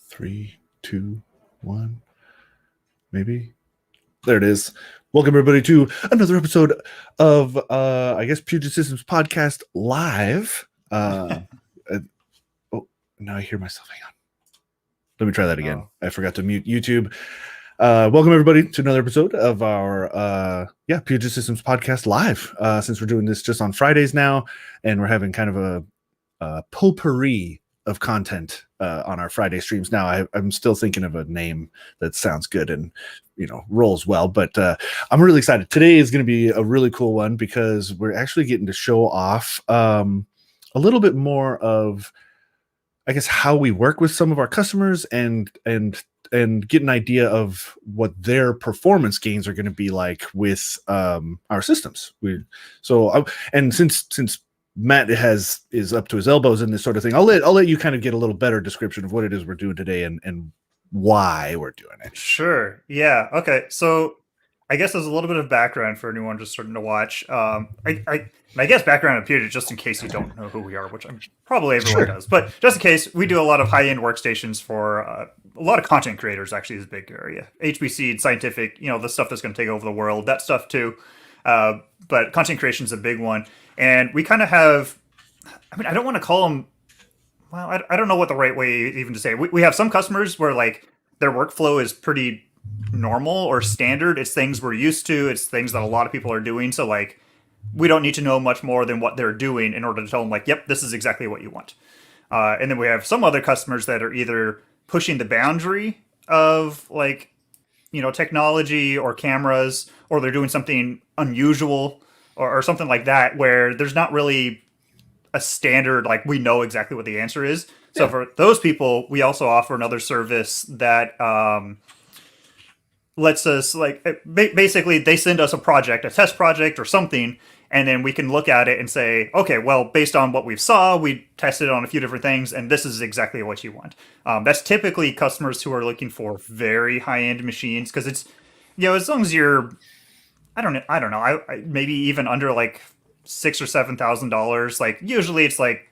3, 2, 1. Maybe. There it is. Welcome everybody to another episode of Puget Systems Podcast Live. Oh, now I hear myself. Hang on. Let me try that again. I forgot to mute YouTube. Welcome everybody to another episode of our Puget Systems Podcast Live. Since we're doing this just on Fridays now, and we're having kind of a potpourri of content on our Friday streams now. I'm still thinking of a name that sounds good and rolls well, but I'm really excited. Today is going to be a really cool one because we're actually getting to show off a little bit more of, I guess, how we work with some of our customers and get an idea of what their performance gains are going to be like with our systems. Since Matt is up to his elbows in this sort of thing, I'll let you kind of get a little better description of what it is we're doing today and why we're doing it. Sure. Yeah. Okay. So I guess there's a little bit of background for anyone just starting to watch. I guess background of Puget, just in case you don't know who we are, which probably everyone does, but just in case, we do a lot of high-end workstations for a lot of content creators. Actually, is a big area. HPC, scientific, the stuff that's going to take over the world, that stuff too. But content creation is a big one, and we kind of have. I mean, I don't want to call them. Well, I don't know what the right way even to say. We have some customers where like their workflow is pretty normal or standard. It's things we're used to. It's things that a lot of people are doing. So like, we don't need to know much more than what they're doing in order to tell them like, yep, this is exactly what you want. And then we have some other customers that are either pushing the boundary of like, technology or cameras, or they're doing something unusual or something like that, where there's not really a standard, like we know exactly what the answer is. So yeah. For those people, we also offer another service that lets us, like, basically they send us a project, a test project or something, and then we can look at it and say, okay, well, based on what we saw, we tested it on a few different things, and this is exactly what you want. That's typically customers who are looking for very high-end machines, because it's, as long as you're, I don't know, maybe even under like $6,000 or $7,000, like usually it's like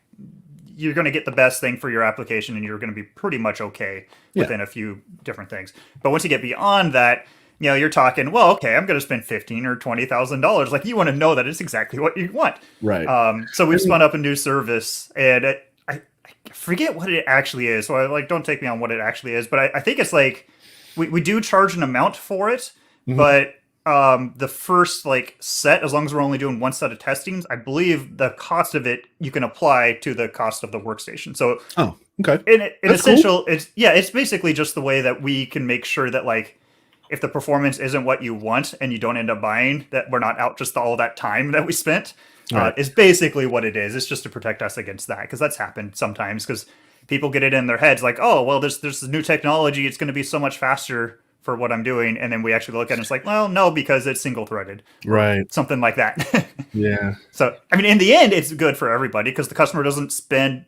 you're going to get the best thing for your application and you're going to be pretty much okay within a few different things. But once you get beyond that, you're talking, well, okay, I'm going to spend $15,000 or $20,000. Like, you want to know that it's exactly what you want. Right. So we've spun up a new service, and I forget what it actually is. So don't take me on what it actually is, but I think it's like, we do charge an amount for it, but the first set, as long as we're only doing one set of testings, I believe the cost of it you can apply to the cost of the workstation. So okay. In essential, cool. It's basically just the way that we can make sure that if the performance isn't what you want and you don't end up buying, that we're not out just all that time that we spent. Right. Is basically what it is. It's just to protect us against that, because that's happened sometimes, because people get it in their heads like, oh, well, there's this new technology, it's going to be so much faster for what I'm doing, and then we actually look at it and it's like, well, no, because it's single-threaded. Right. Something like that. Yeah. So, I mean, in the end, it's good for everybody, because the customer doesn't spend,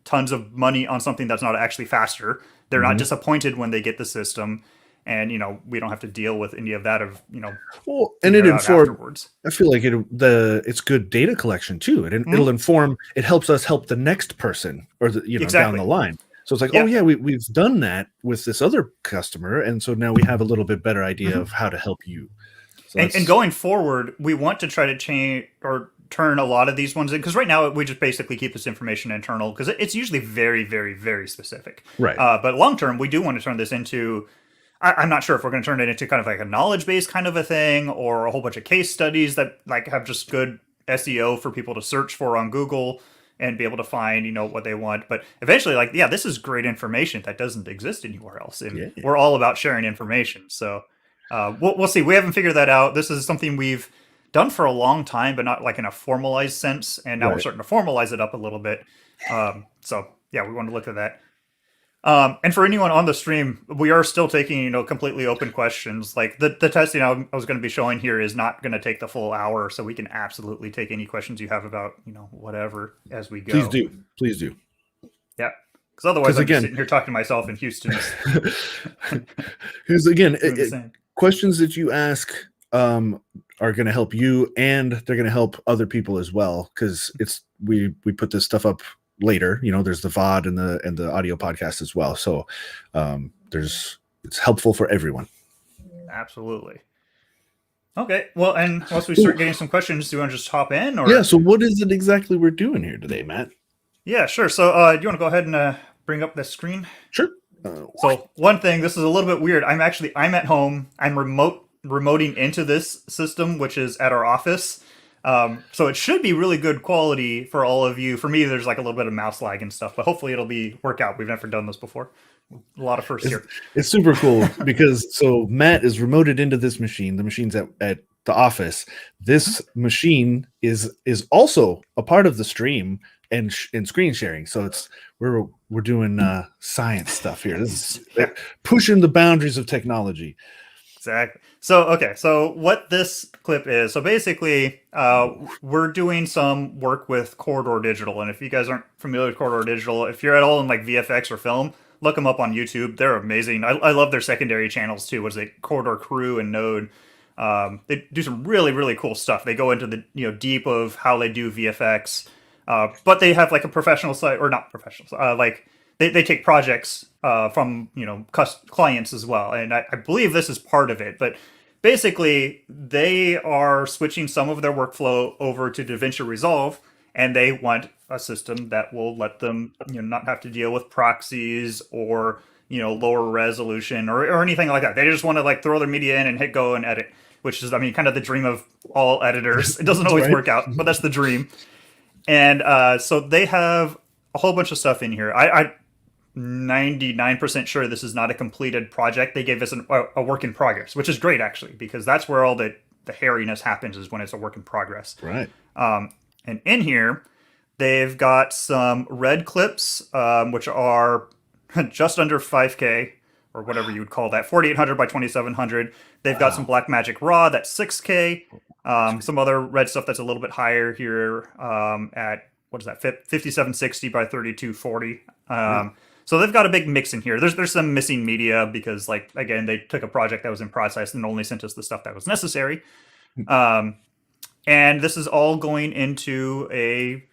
tons of money on something that's not actually faster. They're not disappointed when they get the system, and, we don't have to deal with any of that well, and it afterwards. I feel like it's good data collection too. It'll inform, it helps us help the next person, or exactly. Down the line. So it's like, oh yeah, we've done that with this other customer, and so now we have a little bit better idea of how to help you. So and going forward, we want to try to change or turn a lot of these ones in, because right now we just basically keep this information internal, because it's usually very, very, very specific. Right. But long term, we do want to turn this into, I'm not sure if we're going to turn it into kind of like a knowledge base kind of a thing, or a whole bunch of case studies that have just good SEO for people to search for on Google and be able to find, what they want. But eventually, this is great information that doesn't exist anywhere else. And we're all about sharing information. So we'll see. We haven't figured that out. This is something we've done for a long time, but not in a formalized sense. And now we're starting to formalize it up a little bit. So yeah, we want to look at that. And for anyone on the stream, we are still taking, completely open questions. Like the testing I was going to be showing here is not going to take the full hour, so we can absolutely take any questions you have about, whatever as we go. Please do. Yeah. Because otherwise I'm just sitting here talking to myself in Houston. Because again, questions that you ask are going to help you, and they're going to help other people as well. Because we put this stuff up later. There's the VOD and the audio podcast as well. So it's helpful for everyone. Absolutely. Okay. Well, and once we start getting some questions, do you want to just hop in? Or yeah. So what is it exactly we're doing here today, Matt? Yeah, sure. So do you want to go ahead and bring up the screen? Sure. So one thing, this is a little bit weird. I'm at home. I'm remoting into this system, which is at our office. So it should be really good quality for all of you. For me, there's like a little bit of mouse lag and stuff, but hopefully it'll work out. We've never done this before. A lot of firsts here. It's super cool because so Matt is remoted into this machine. The machine's at the office. This machine is also a part of the stream and screen sharing. So we're doing science stuff here. This is pushing the boundaries of technology. Exactly. So, okay. So what this clip is, so basically we're doing some work with Corridor Digital. And if you guys aren't familiar with Corridor Digital, if you're at all in like VFX or film, look them up on YouTube. They're amazing. I love their secondary channels too. What is it? Corridor Crew and Node. They do some really, really cool stuff. They go into the deep of how they do VFX. But they have like a professional side, or not professional, like they take projects from clients as well, and I believe this is part of it. But basically, they are switching some of their workflow over to DaVinci Resolve, and they want a system that will let them not have to deal with proxies or lower resolution or anything like that. They just want to like throw their media in and hit go and edit, which is kind of the dream of all editors. It doesn't always work out, but that's the dream. And so they have a whole bunch of stuff in here. I'm 99% sure this is not a completed project. They gave us a work in progress, which is great, actually, because that's where all the hairiness happens, is when it's a work in progress. Right. And in here, they've got some red clips, which are just under 5K, or whatever you would call that, 4800 by 2700. They've got some Blackmagic RAW, that's 6K. Some other red stuff that's a little bit higher here at, what is that, 5760 by 3240. So they've got a big mix in here. There's some missing media because, like, again, they took a project that was in process and only sent us the stuff that was necessary. And this is all going into a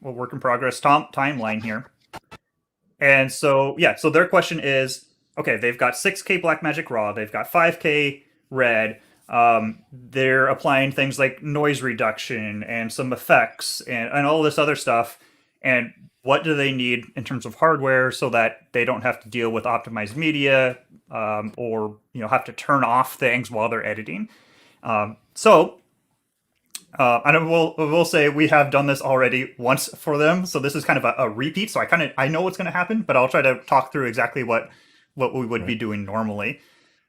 work in progress timeline here. And so, yeah, so their question is, okay, they've got 6K Blackmagic RAW, they've got 5K red. They're applying things like noise reduction and some effects and all this other stuff. And what do they need in terms of hardware so that they don't have to deal with optimized media or have to turn off things while they're editing? And I will say we have done this already once for them, so this is kind of a repeat. So I know what's going to happen, but I'll try to talk through exactly what we would be doing normally.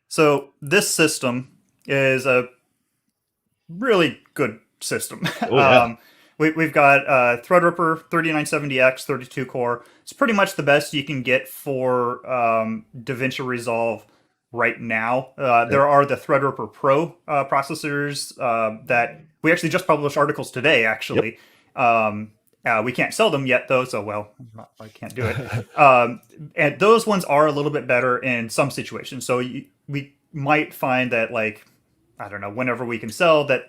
So this system is a really good system. Oh, yeah. We've got Threadripper 3970X 32 core. It's pretty much the best you can get for DaVinci Resolve right now. There are the Threadripper Pro processors that we actually just published articles today, actually. Yep. We can't sell them yet, though, so, I can't do it. And those ones are a little bit better in some situations. So we might find that, like, I don't know, whenever we can sell that,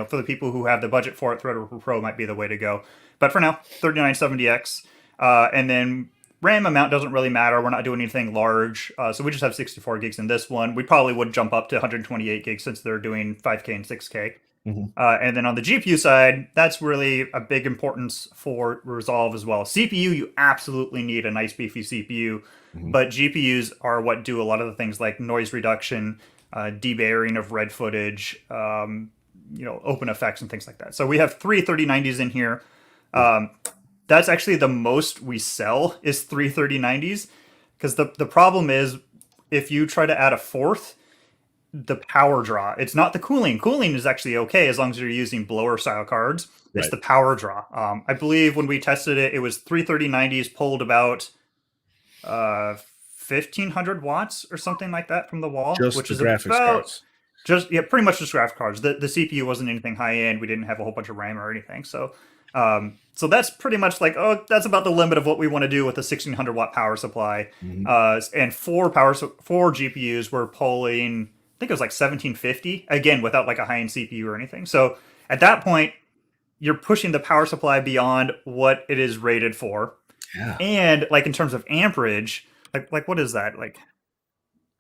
for the people who have the budget for it, Threadripper Pro might be the way to go. But for now, 3970X. And then RAM amount doesn't really matter. We're not doing anything large. So we just have 64 gigs in this one. We probably would jump up to 128 gigs since they're doing 5K and 6K. Mm-hmm. And then on the GPU side, that's really a big importance for Resolve as well. CPU, you absolutely need a nice beefy CPU. Mm-hmm. But GPUs are what do a lot of the things like noise reduction, debayering of red footage, open effects and things like that. So we have three 3090s in here. That's actually the most we sell is three 3090s, because the problem is if you try to add a fourth, the power draw. It's not the cooling. Cooling is actually okay as long as you're using blower style cards. It's right. The power draw. I believe when we tested it, it was three 3090s pulled about 1500 watts or something like that from the wall, which is graphics cards. Pretty much just graphics cards. The CPU wasn't anything high end. We didn't have a whole bunch of RAM or anything. So that's pretty much like, that's about the limit of what we want to do with a 1600 watt power supply. Mm-hmm. And four GPUs were pulling, I think it was like 1750, again, without like a high end CPU or anything. So at that point, you're pushing the power supply beyond what it is rated for. Yeah. And like in terms of amperage, like what is that? Like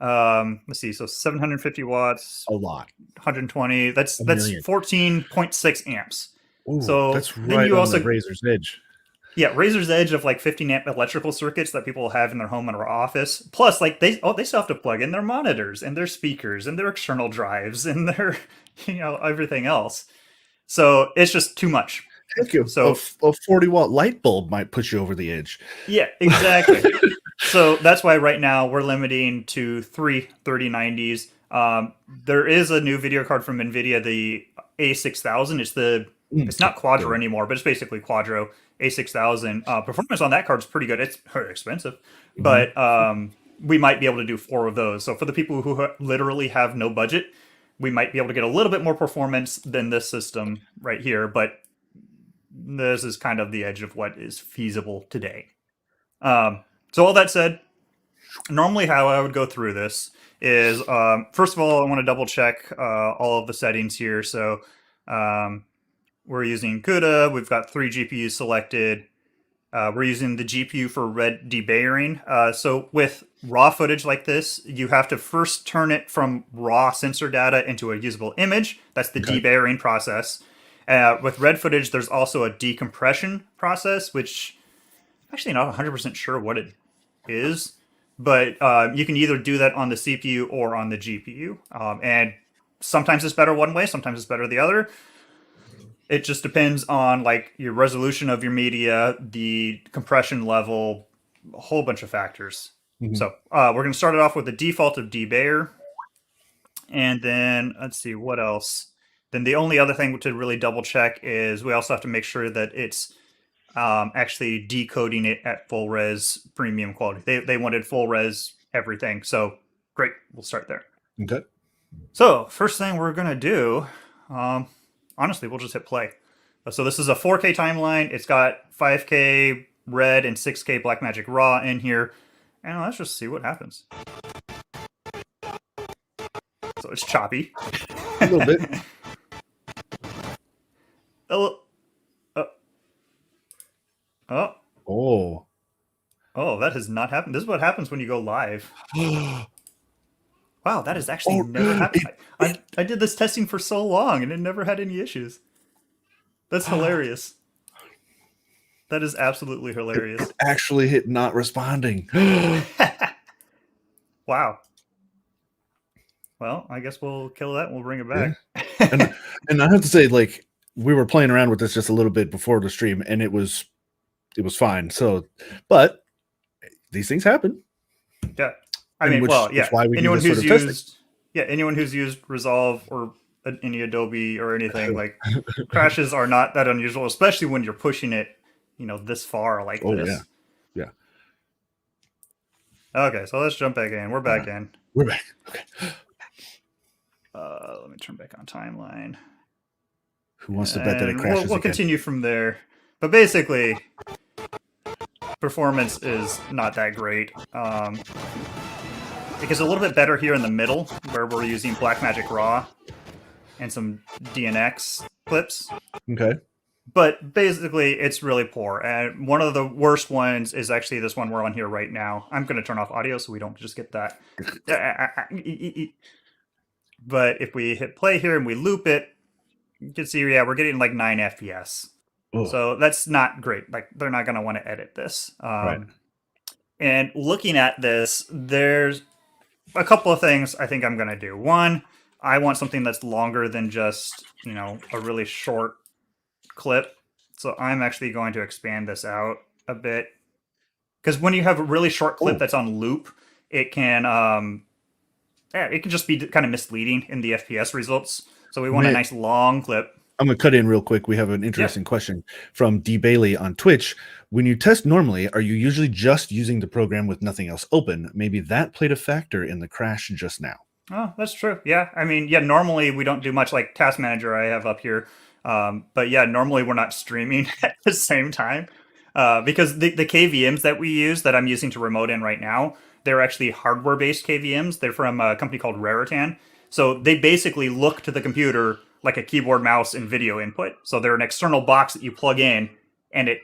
let's see, so 750 watts, A lot. 120, that's A million. 14.6 amps. Ooh, So that's then right you on the also razor's edge. yeah, razor's edge of like 15 amp electrical circuits that people have in their home or office. Plus, like they still have to plug in their monitors and their speakers and their external drives and their everything else. So it's just too much. Heck, a So 40-watt light bulb might push you over the edge. yeah, exactly. So that's why right now we're limiting to 3090s. There is a new video card from NVIDIA, the A6000. It's not Quadro anymore, but it's basically Quadro A6000. Performance on that card is pretty good. It's very expensive, but we might be able to do 4 of those. So for the people who literally have no budget, we might be able to get a little bit more performance than this system right here. But this is kind of the edge of what is feasible today. So all that said, normally how I would go through this is, first of all, I want to double check all of the settings here. So we're using CUDA. We've got 3 GPUs selected. We're using the GPU for red debayering. So with raw footage like this, you have to first turn it from raw sensor data into a usable image. That's the debayering process. With red footage, there's also a decompression process, which I'm actually not 100% sure what it is, but you can either do that on the CPU or on the GPU. And sometimes it's better one way, sometimes it's better the other. It just depends on like your resolution of your media, the compression level, a whole bunch of factors. So we're going to start it off with the default of debayer. And then let's see what else. Then the only other thing to really double check is we also have to make sure that it's actually decoding it at full res premium quality. They wanted full res everything. So great, we'll start there. Okay. So first thing we're going to do, honestly, we'll just hit play. So this is a 4K timeline. It's got 5K red and 6K Blackmagic Raw in here. And let's just see what happens. So it's choppy. A little bit. Oh, that has not happened. This is what happens when you go live. Wow, that has actually never happened. I did this testing for so long and it never had any issues. That's hilarious. That is absolutely hilarious. It actually hit not responding. Wow. Well, I guess we'll kill that and we'll bring it back. Yeah. and I have to say, like, we were playing around with this just a little bit before the stream, and it was fine. So, but these things happen. Yeah. I mean, well, yeah. Why we anyone do this who's sort of used, anyone who's used Resolve or any Adobe or anything, like crashes are not that unusual, especially when you're pushing it, this far like this. Yeah. Okay, so let's jump back in. We're back in. We're back. Okay. Let me turn back on timeline. Who wants to bet that it crashes? We'll continue from there. But basically, performance is not that great. It gets a little bit better here in the middle, where we're using Blackmagic Raw and some DNX clips. Okay. But basically, it's really poor. And one of the worst ones is actually this one we're on here right now. I'm going to turn off audio so we don't just get that. But if we hit play here and we loop it, you can see, we're getting like 9 FPS. Oh. So that's not great. Like, they're not going to want to edit this. Right. And looking at this, there's a couple of things I think I'm going to do. One, I want something that's longer than just, a really short clip. So I'm actually going to expand this out a bit. Because when you have a really short clip that's on loop, it can just be kind of misleading in the FPS results. So we want a nice long clip. I'm going to cut in real quick. We have an interesting question from D. Bailey on Twitch. When you test normally, are you usually just using the program with nothing else open? Maybe that played a factor in the crash just now. Oh, that's true. Yeah. I mean, normally we don't do much, like Task Manager I have up here. But normally we're not streaming at the same time because the KVMs that we use, that I'm using to remote in right now, they're actually hardware-based KVMs. They're from a company called Raritan. So they basically look to the computer like a keyboard, mouse, and video input. So they're an external box that you plug in, and it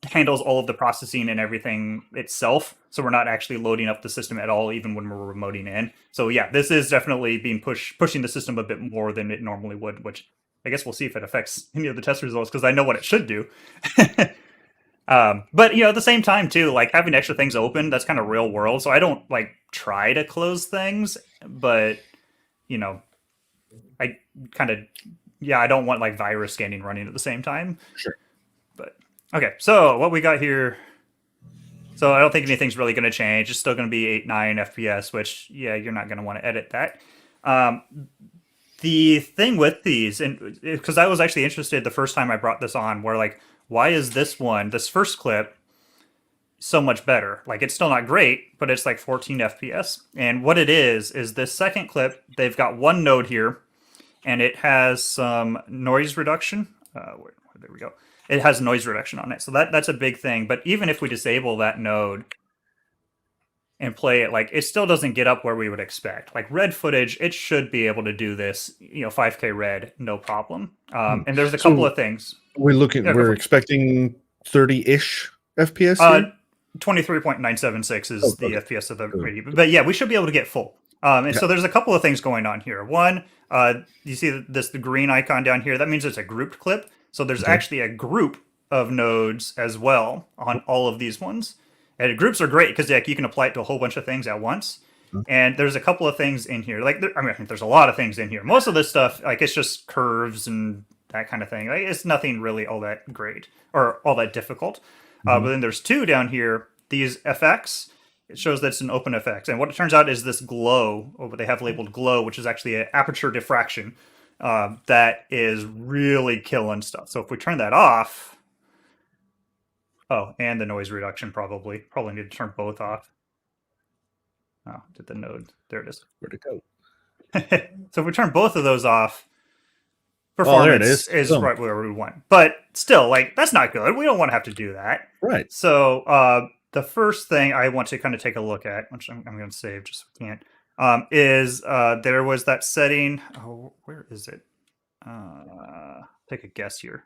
handles all of the processing and everything itself. So we're not actually loading up the system at all, even when we're remoting in. So yeah, this is definitely being pushing the system a bit more than it normally would, which I guess we'll see if it affects any of the test results, because I know what it should do. But at the same time too, like having extra things open, that's kind of real world. So I don't like try to close things, but I kind of, I don't want like virus scanning running at the same time. Sure. But okay, so what we got here. So I don't think anything's really going to change. It's still going to be 8-9 FPS, which you're not going to want to edit that. The thing with these, and because I was actually interested the first time I brought this on, where like, why is this first clip, so much better? Like, it's still not great, but it's like 14 FPS. And what it is this second clip, they've got one node here, and it has some noise reduction. There we go. It has noise reduction on it. So that's a big thing. But even if we disable that node and play it, like, it still doesn't get up where we would expect. Like red footage, it should be able to do this, 5K red, no problem. And there's a couple of things. We're expecting 30-ish FPS here? 23.976 is the FPS of the radio. But yeah, we should be able to get full. So there's a couple of things going on here. One, you see the green icon down here? That means it's a grouped clip. So there's actually a group of nodes as well on all of these ones. And groups are great because you can apply it to a whole bunch of things at once. And there's a couple of things in here. Like, there's a lot of things in here. Most of this stuff, like, it's just curves and that kind of thing. Like, it's nothing really all that great or all that difficult. But then there's two down here. These FX, it shows that it's an open FX. And what it turns out is this glow, or what they have labeled glow, which is actually an aperture diffraction. That is really killing stuff. So if we turn that off, and the noise reduction probably need to turn both off. Oh, did the node? There it is. Where'd it go? So if we turn both of those off, performance is right where we want. But still, like, that's not good. We don't want to have to do that. Right. So the first thing I want to kind of take a look at, which I'm going to save just so we can't, is there was that setting. Oh, where is it? Take a guess here.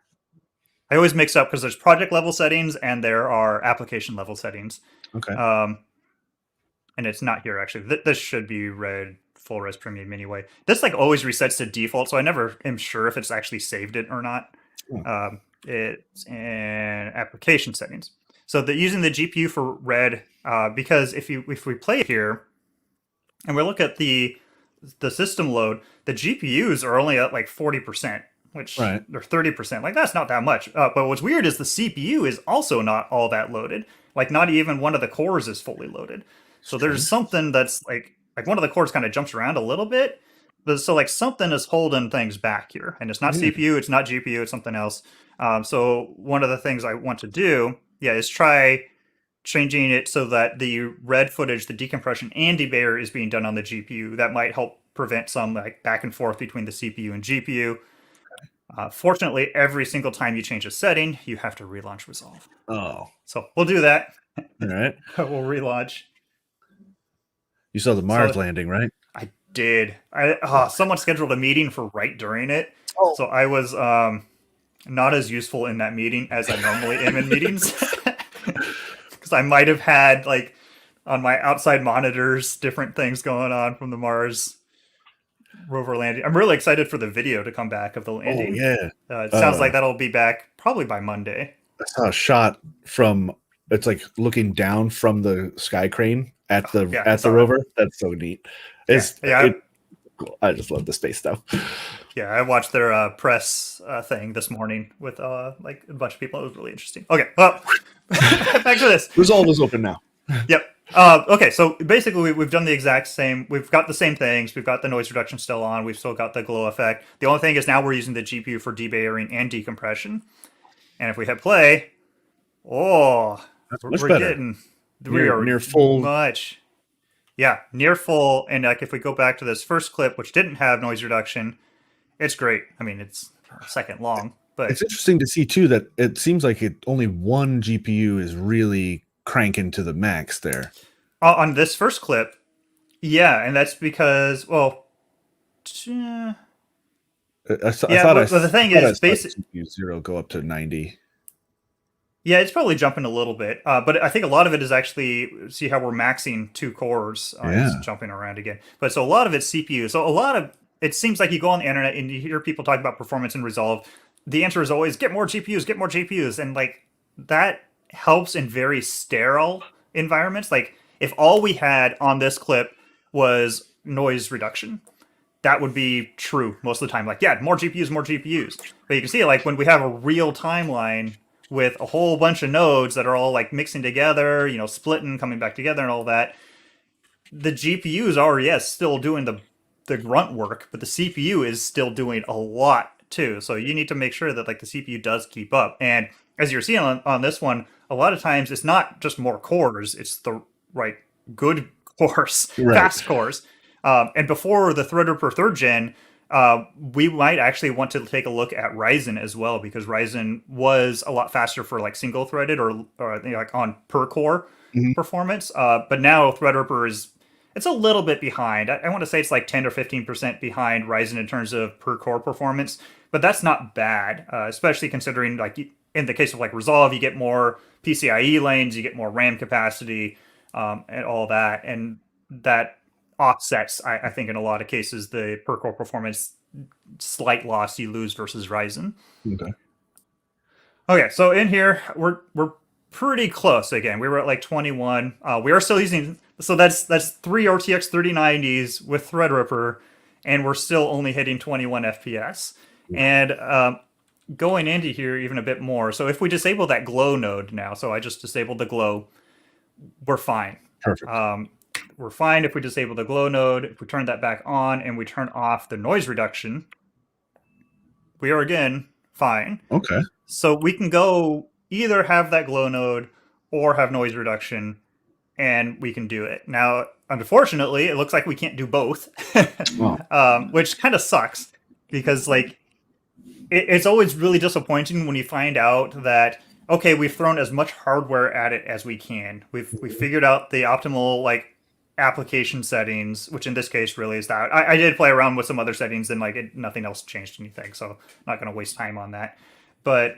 I always mix up because there's project level settings and there are application level settings. Okay. And it's not here actually. This should be red full res premium anyway. This like always resets to default, so I never am sure if it's actually saved it or not. It's in application settings. So using the GPU for red, because if we play it here, and we look at the system load, the GPUs are only at like 40%, which they're 30%. Like, that's not that much. But what's weird is the CPU is also not all that loaded. Like, not even one of the cores is fully loaded. So there's something that's like one of the cores kind of jumps around a little bit. But so like something is holding things back here. And it's not CPU, it's not GPU, it's something else. So one of the things I want to do, is try changing it so that the red footage, the decompression and debayer is being done on the GPU. That might help prevent some like back and forth between the CPU and GPU. Fortunately, every single time you change a setting, you have to relaunch Resolve. Oh. So we'll do that. All right. We'll relaunch. You saw the Mars landing, right? I did. Someone scheduled a meeting for right during it. Oh. So I was not as useful in that meeting as I normally am in meetings. Because I might have had, like, on my outside monitors, different things going on from the Mars rover landing. I'm really excited for the video to come back of the landing. Oh, yeah. It sounds like that'll be back probably by Monday. I saw a shot from, it's like looking down from the sky crane at the rover. That's so neat. I just love the space stuff. Yeah, I watched their press thing this morning with like a bunch of people. It was really interesting. Okay, well, back to this. Resolve is open now. Yep. Okay, so basically we've done the exact same. We've got the same things. We've got the noise reduction still on. We've still got the glow effect. The only thing is now we're using the GPU for debayering and decompression. And if we hit play, we're getting near full. Much. Yeah, near full. And like if we go back to this first clip, which didn't have noise reduction, it's great. I mean, it's a second long, but it's interesting to see too that it seems like only one GPU is really cranking to the max there. On this first clip, yeah, and that's because, well, I Yeah, thought but the thing I is, saw CPU 0 go up to 90. yeah, it's probably jumping a little bit, but I think a lot of it is actually see how we're maxing 2 cores. It's Yeah. jumping around again, but so a lot of it's CPU. So a lot of it seems like you go on the internet and you hear people talk about performance and Resolve. The answer is always get more GPUs, get more GPUs, and like that helps in very sterile environments. Like if all we had on this clip was noise reduction, that would be true most of the time. Like, yeah, more GPUs, more GPUs. But you can see, like, when we have a real timeline with a whole bunch of nodes that are all like mixing together, splitting, coming back together, and all that, the GPUs are, yes, still doing the grunt work, but the CPU is still doing a lot too. So you need to make sure that like the CPU does keep up. And as you're seeing on this one, a lot of times it's not just more cores; it's the right good cores, Right. fast cores. And before the Threadripper third gen, we might actually want to take a look at Ryzen as well, because Ryzen was a lot faster for like single threaded or like on per core Mhm. performance. But now Threadripper is it's a little bit behind. I want to say it's like 10 or 15% behind Ryzen in terms of per core performance, but that's not bad, especially considering like in the case of like Resolve, you get more PCIe lanes, you get more RAM capacity, and all that, and that offsets, I think, in a lot of cases, the per core performance slight loss you lose versus Ryzen. Okay. Okay, so in here we're pretty close. Again, we were at like 21. We are still using so that's 3 RTX 3090s with Threadripper, and we're still only hitting 21 FPS. And going into here even a bit more. So if we disable that glow node now, so I just disabled the glow, we're fine. Perfect. We're fine if we disable the glow node. If we turn that back on and we turn off the noise reduction, we are again fine. Okay. So we can go either have that glow node or have noise reduction, and we can do it. Now, unfortunately, it looks like we can't do both, which kind of sucks because like it's always really disappointing when you find out that okay, we've thrown as much hardware at it as we can. We've figured out the optimal like application settings, which in this case really is that. I did play around with some other settings and like nothing else changed anything, so I'm not going to waste time on that. But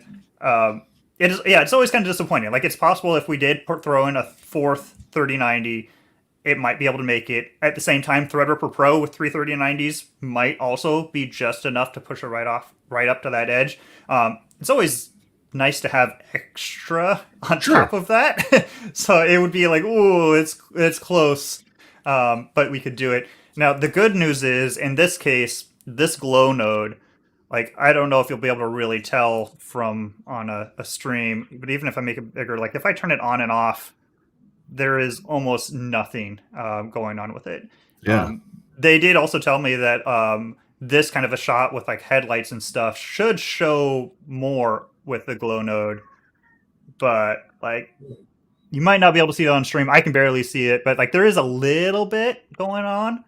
it is, yeah, it's always kind of disappointing. Like it's possible if we did throw in a fourth 3090, it might be able to make it. At the same time, Threadripper Pro with 33090s might also be just enough to push it right up to that edge. It's always nice to have extra on top of that. So it would be like, ooh, it's close, but we could do it. Now the good news is, in this case, this glow node, like I don't know if you'll be able to really tell from on a stream, but even if I make it bigger, like if I turn it on and off, there is almost nothing going on with it. Yeah. They did also tell me that this kind of a shot with like headlights and stuff should show more with the glow node, but like you might not be able to see it on stream. I can barely see it, but like there is a little bit going on.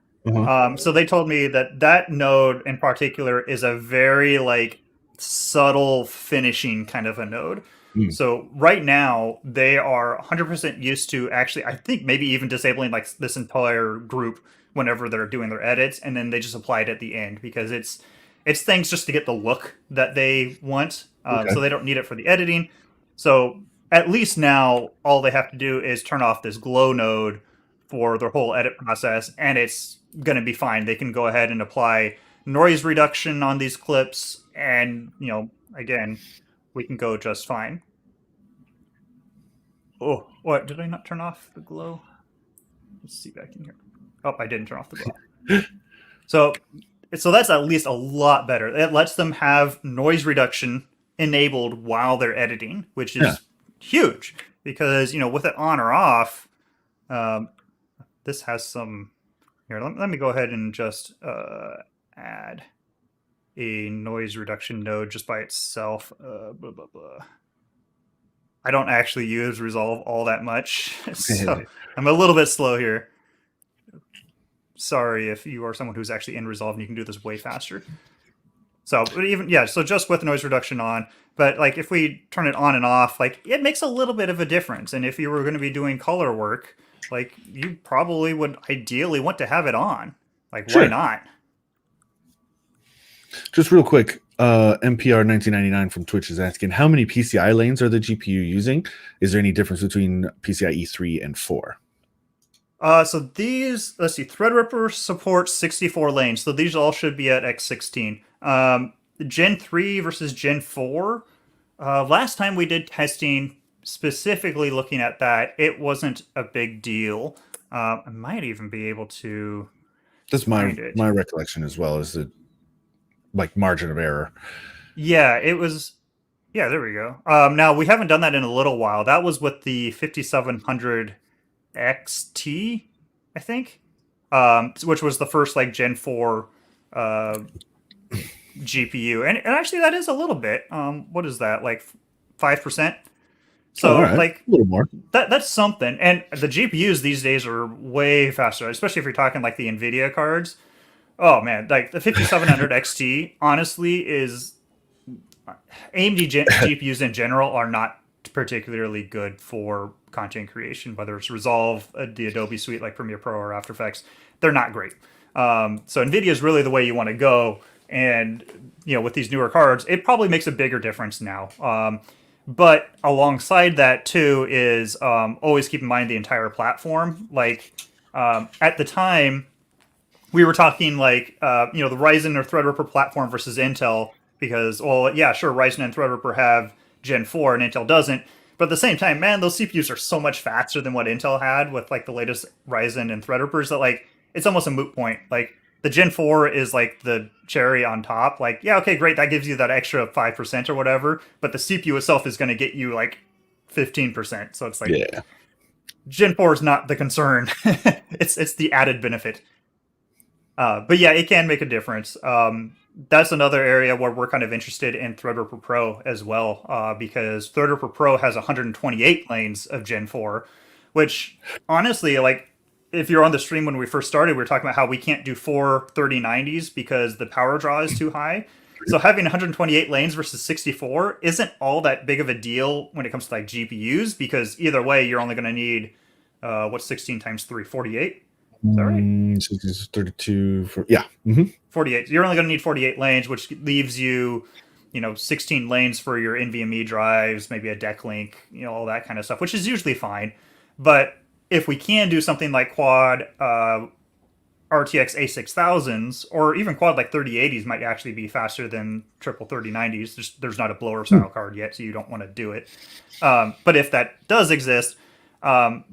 So they told me that node in particular is a very like subtle finishing kind of a node. So right now they are 100% used to actually, I think maybe even disabling like this entire group whenever they're doing their edits, and then they just apply it at the end because it's things just to get the look that they want. So they don't need it for the editing. So at least now all they have to do is turn off this glow node for their whole edit process, and it's going to be fine. They can go ahead and apply noise reduction on these clips, and again, we can go just fine. Oh, what? Did I not turn off the glow? Let's see back in here. Oh, I didn't turn off the glow. So that's at least a lot better. It lets them have noise reduction enabled while they're editing, which is huge because with it on or off, this has some. Here, let me go ahead and just add a noise reduction node just by itself. Blah, blah, blah. I don't actually use Resolve all that much, so I'm a little bit slow here. Sorry if you are someone who's actually in Resolve and you can do this way faster. So so just with noise reduction on, but like if we turn it on and off, like it makes a little bit of a difference. And if you were going to be doing color work, like you probably would ideally want to have it on. Like why not? Just real quick, MPR 1999 from Twitch is asking, how many PCI lanes are the GPU using? Is there any difference between PCIe 3 and 4? So these, let's see, Threadripper supports 64 lanes, so these all should be at X16. Gen 3 versus Gen 4. Last time we did testing, specifically looking at that, it wasn't a big deal. I might even be able to. That's my recollection as well, is the margin of error. Yeah, it was. Yeah, there we go. Now we haven't done that in a little while. That was with the 5700 XT, I think, which was the first Gen 4 GPU, and actually that is a little bit. What is that, 5%? So right. A little more. That's something. And the GPUs these days are way faster, especially if you're talking the NVIDIA cards. Oh man, the 5700 XT honestly is AMD GPUs in general are not particularly good for content creation, whether it's Resolve, the Adobe suite like Premiere Pro or After Effects. They're not great. So NVIDIA is really the way you want to go. And with these newer cards, it probably makes a bigger difference now. But alongside that too is always keep in mind the entire platform. At the time, we were talking the Ryzen or Threadripper platform versus Intel, because, well, yeah, sure, Ryzen and Threadripper have Gen 4 and Intel doesn't. But at the same time, man, those CPUs are so much faster than what Intel had with the latest Ryzen and Threadrippers that it's almost a moot point. The Gen 4 is the cherry on top. Yeah, okay, great, that gives you that extra 5% or whatever, but the CPU itself is going to get you 15%. So it's yeah. Gen 4 is not the concern. it's the added benefit. But yeah, it can make a difference. That's another area where we're kind of interested in Threadripper Pro as well, because Threadripper Pro has 128 lanes of Gen 4, which honestly, if you're on the stream when we first started, we were talking about how we can't do 4 3090s because the power draw is too high. So having 128 lanes versus 64 isn't all that big of a deal when it comes to GPUs, because either way, you're only going to need, 16 times 3? 48? Is that right? 32. Yeah. Mm-hmm. 48. You're only going to need 48 lanes, which leaves you, 16 lanes for your NVMe drives, maybe a deck link, all that kind of stuff, which is usually fine. But if we can do something like quad RTX A6000s, or even quad 3080s might actually be faster than triple 3090s. There's not a blower style card yet, so you don't want to do it. But if that does exist,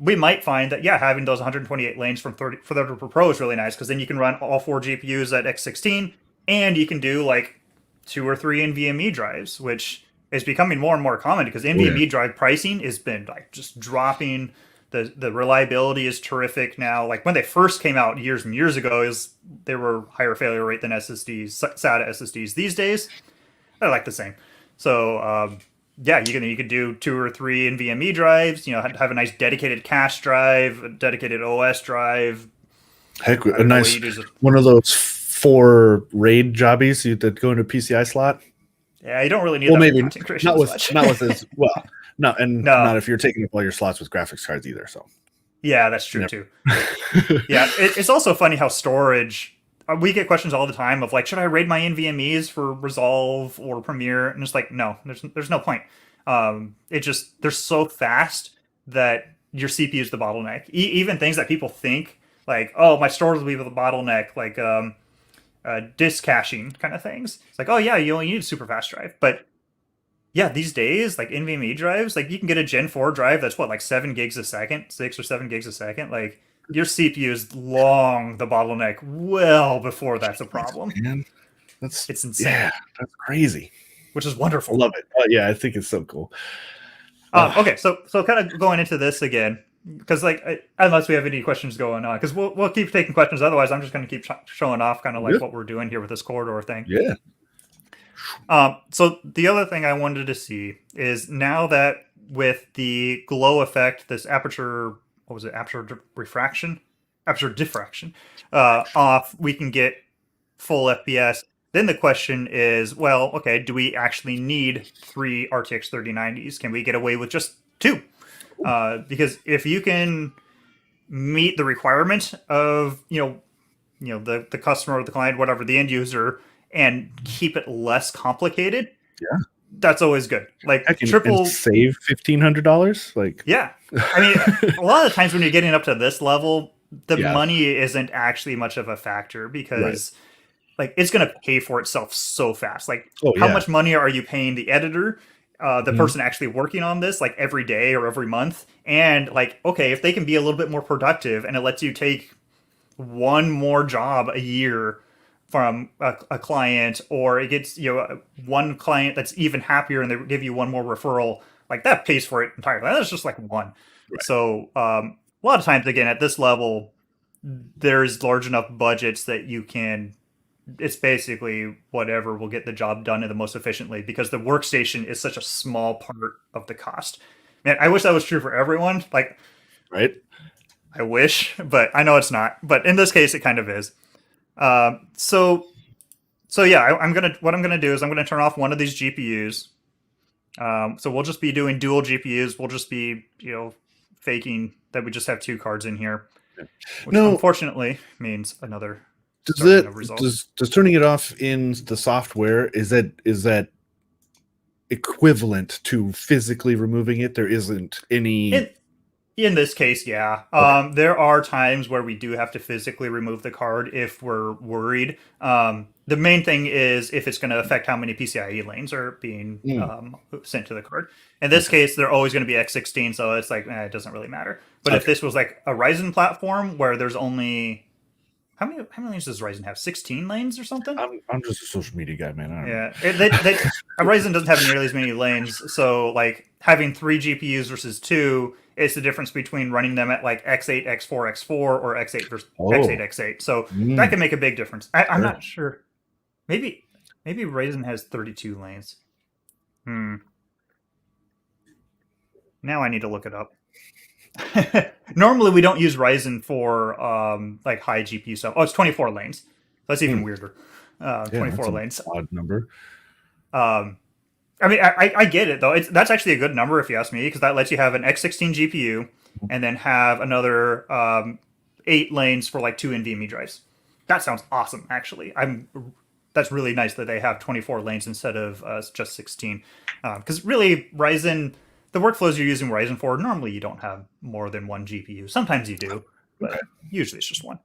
we might find that, yeah, having those 128 lanes for Threadripper Pro is really nice, because then you can run all 4 GPUs at X16, and you can do 2 or 3 NVMe drives, which is becoming more and more common because NVMe drive pricing has been just dropping. The reliability is terrific now. When they first came out years and years ago, they were higher failure rate than SSDs, SATA SSDs. These days, they're the same. So yeah, you could do 2 or 3 NVMe drives. Have a nice dedicated cache drive, a dedicated OS drive. Heck, a nice one of those 4 RAID jobbies that go into PCI slot. Yeah, you don't really need that maybe for content creation not with as well. No, not if you're taking up all your slots with graphics cards either. So yeah, that's true too. Yeah, it's also funny how storage. We get questions all the time of should I RAID my NVMe's for Resolve or Premiere? And it's no, there's no point. They're so fast that your CPU is the bottleneck. Even things that people think oh, my storage will be the bottleneck, disk caching kind of things. It's oh yeah, you only need a super fast drive, but yeah, these days, NVMe drives, you can get a Gen 4 drive that's 7 gigs a second, 6 or 7 gigs a second. Your CPU is long the bottleneck well before that's a problem. Man, it's insane. Yeah, that's crazy. Which is wonderful. I love it. Yeah, I think it's so cool. Okay, so kind of going into this again, because unless we have any questions going on, because we'll keep taking questions. Otherwise, I'm just going to keep showing off kind of what we're doing here with this corridor thing. Yeah. So the other thing I wanted to see is, now that with the glow effect, this aperture diffraction off, we can get full FPS. Then the question is, well, okay, do we actually need 3 RTX 3090s? Can we get away with just 2? Because if you can meet the requirement of the customer or the client, whatever, the end user, and keep it less complicated, Yeah. that's always good. Like and triple save $1,500. Like, yeah. I mean, a lot of the times when you're getting up to this level, the Yeah. money isn't actually much of a factor because like it's going to pay for itself so fast. Like how much money are you paying the editor, the person actually working on this, like every day or every month? And like, okay, if they can be a little bit more productive and it lets you take one more job a year from a client, or it gets one client that's even happier and they give you one more referral, like that pays for it entirely. That's just like one. Right. So a lot of times, again, at this level, there's large enough budgets that you can, it's basically whatever will get the job done in the most efficiently, because the workstation is such a small part of the cost. Man, I wish that was true for everyone. Like, right. I wish, but I know it's not. But in this case, it kind of is. So yeah, what I'm gonna do is I'm gonna turn off one of these GPUs. So we'll just be doing dual GPUs. We'll just be faking that we just have two cards in here, which unfortunately means another. Does turning it off in the software, is that equivalent to physically removing it? There isn't any. In this case, yeah. Okay. There are times where we do have to physically remove the card if we're worried. The main thing is if it's going to affect how many PCIe lanes are being sent to the card. In this case, they're always going to be x16, so it's like, it doesn't really matter. But if this was like a Ryzen platform where there's only... How many lanes does Ryzen have? 16 lanes or something? I'm just a social media guy, man. I don't know. Ryzen doesn't have nearly as many lanes, so like having 3 GPUs versus 2 is the difference between running them at like X8, X4, X4, or X8 versus X8, X8. So that can make a big difference. I'm not sure. Maybe Ryzen has 32 lanes. Now I need to look it up. Normally we don't use Ryzen for like high GPU stuff. Oh, it's 24 lanes. That's even weirder. 24 lanes. Odd number. I mean, I get it though. That's actually a good number if you ask me, because that lets you have an X16 GPU and then have another 8 lanes for like 2 NVMe drives. That sounds awesome, actually. That's really nice that they have 24 lanes instead of just 16. Because really, Ryzen, the workflows you're using Ryzen for, normally you don't have more than one GPU. Sometimes you do, but usually it's just one.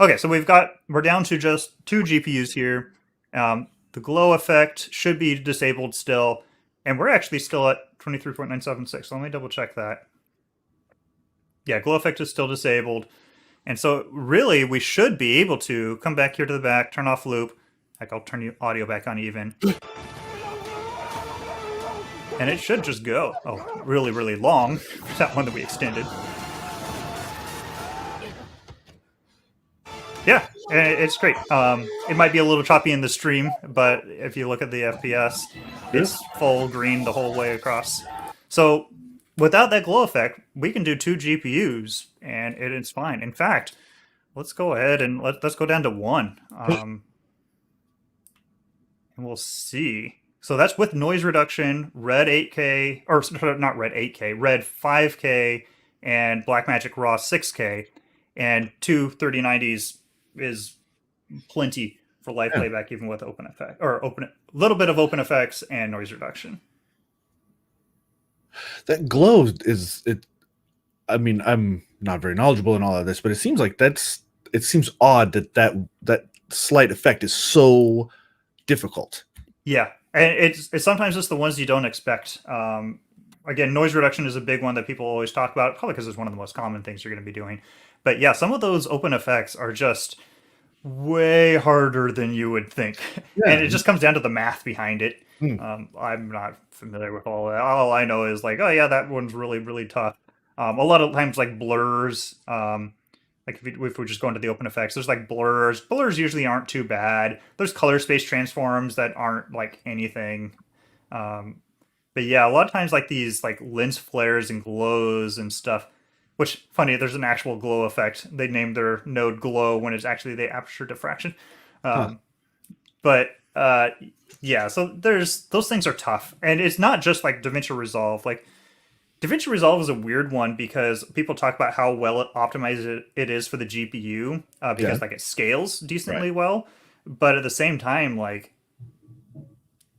Okay, so we're down to just 2 GPUs here. The glow effect should be disabled still, and we're actually still at 23.976. So let me double check that. Yeah, glow effect is still disabled. And so really we should be able to come back here to the back, turn off loop. Heck, I'll turn the audio back on even. And it should just go. Oh, really, really long. That one that we extended. Yeah, it's great. It might be a little choppy in the stream, but if you look at the FPS, it's full green the whole way across. So without that glow effect, we can do 2 GPUs, and it's fine. In fact, let's go ahead and let's go down to 1. And we'll see. So that's with noise reduction, red 8K, or not red 8K, red 5K, and Blackmagic Raw 6K, and 2 3090s is plenty for live playback, even with open effect or little bit of open effects and noise reduction. That glow is it. I mean, I'm not very knowledgeable in all of this, but it seems like it seems odd that slight effect is so difficult. Yeah, and it's sometimes just the ones you don't expect. Again, noise reduction is a big one that people always talk about, probably because it's one of the most common things you're going to be doing. But yeah, some of those open effects are just way harder than you would think. Yeah. And it just comes down to the math behind it. I'm not familiar with all that. All I know is like, oh yeah, that one's really, really tough. A lot of times like blurs, like if we just go into the open effects, there's like blurs. Blurs usually aren't too bad. There's color space transforms that aren't like anything. But yeah, a lot of times like these like lens flares and glows and stuff, which funny, there's an actual glow effect. They named their node glow when it's actually the aperture diffraction. But yeah, so those things are tough. And it's not just like DaVinci Resolve. Like DaVinci Resolve is a weird one because people talk about how well optimized it is for the GPU because like it scales decently well. But at the same time, like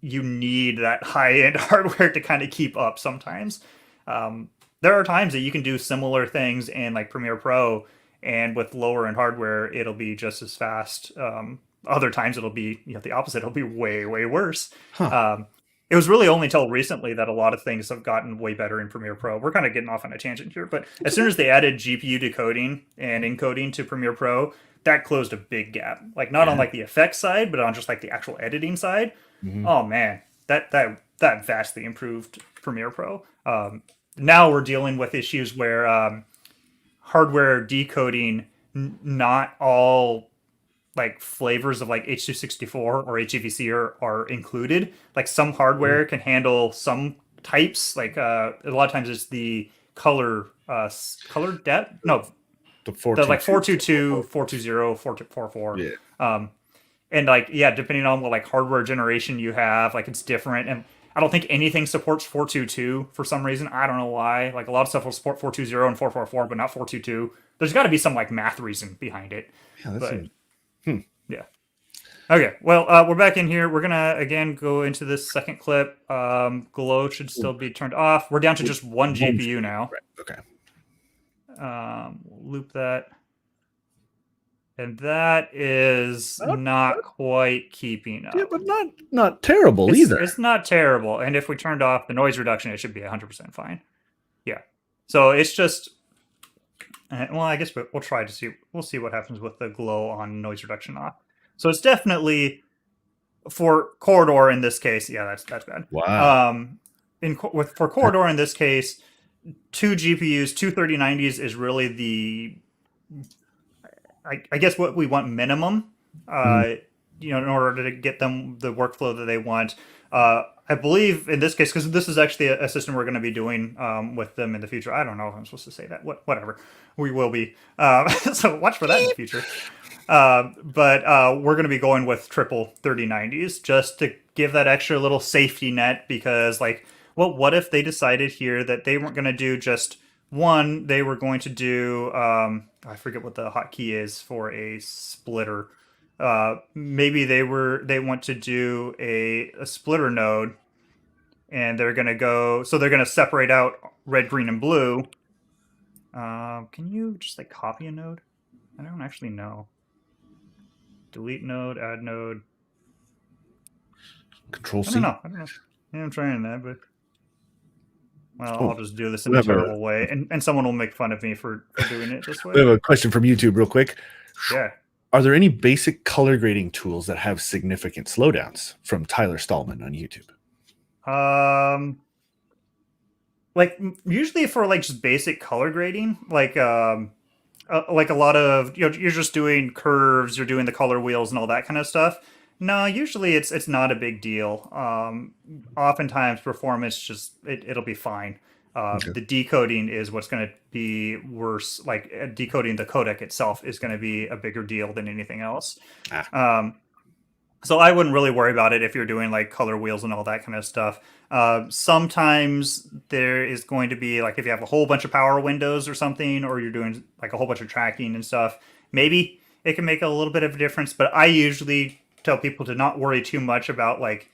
you need that high-end hardware to kind of keep up sometimes. There are times that you can do similar things in like Premiere Pro, and with lower end hardware, it'll be just as fast. Other times it'll be the opposite. It'll be way, way worse. Huh. It was really only until recently that a lot of things have gotten way better in Premiere Pro. We're kind of getting off on a tangent here, but as soon as they added GPU decoding and encoding to Premiere Pro, that closed a big gap. Like not on like the effects side, but on just like the actual editing side. Mhm. Oh man, that vastly improved Premiere Pro. Now we're dealing with issues where hardware decoding, not all like flavors of like H.264 or HEVC are included. Like some hardware can handle some types. Like a lot of times it's the color depth. No, The the like 422. 422, 420, 444. Yeah. And like depending on what like hardware generation you have, like it's different. And I don't think anything supports 422 for some reason. I don't know why. Like a lot of stuff will support 420 and 444, but not 422. There's got to be some like math reason behind it. Yeah, that's But yeah. Okay. Well, we're back in here. We're gonna again go into this second clip. Glow should still be turned off. We're down to just one GPU now. Right. Okay. We'll loop that. And that is not quite keeping up. Yeah, but not terrible either. It's not terrible. And if we turned off the noise reduction, it should be 100% fine. Yeah. So it's just, well, I guess we'll try to see. We'll see what happens with the glow on noise reduction off. So it's definitely for corridor in this case. Yeah, that's bad. Wow. For corridor in this case, 2 GPUs, 2 3090s is really the, I guess what we want minimum, in order to get them the workflow that they want. I believe in this case, because this is actually a system we're going to be doing with them in the future. I don't know if I'm supposed to say that. Whatever. We will be. So watch for that in the future. But we're going to be going with triple 3090s just to give that extra little safety net, because like, well, what if they decided here that they weren't going to do just one, they were going to do, I forget what the hotkey is for a splitter. Maybe they want to do a splitter node, and they're going to go, so they're going to separate out red, green, and blue. Can you just like copy a node? I don't actually know. Delete node, add node. Control C. I don't know. Yeah, I'm trying that, but I'll just do this in a terrible way, and someone will make fun of me for doing it this way. We have a question from YouTube real quick. Yeah. Are there any basic color grading tools that have significant slowdowns? From Tyler Stallman on YouTube. Like usually for like just basic color grading, like a lot of, you're just doing curves, you're doing the color wheels and all that kind of stuff. No, usually it's not a big deal. Oftentimes performance just it'll be fine. The decoding is what's going to be worse. Like decoding the codec itself is going to be a bigger deal than anything else. So I wouldn't really worry about it if you're doing like color wheels and all that kind of stuff. Sometimes there is going to be like, if you have a whole bunch of power windows or something, or you're doing like a whole bunch of tracking and stuff, maybe it can make a little bit of a difference. But I usually tell people to not worry too much about like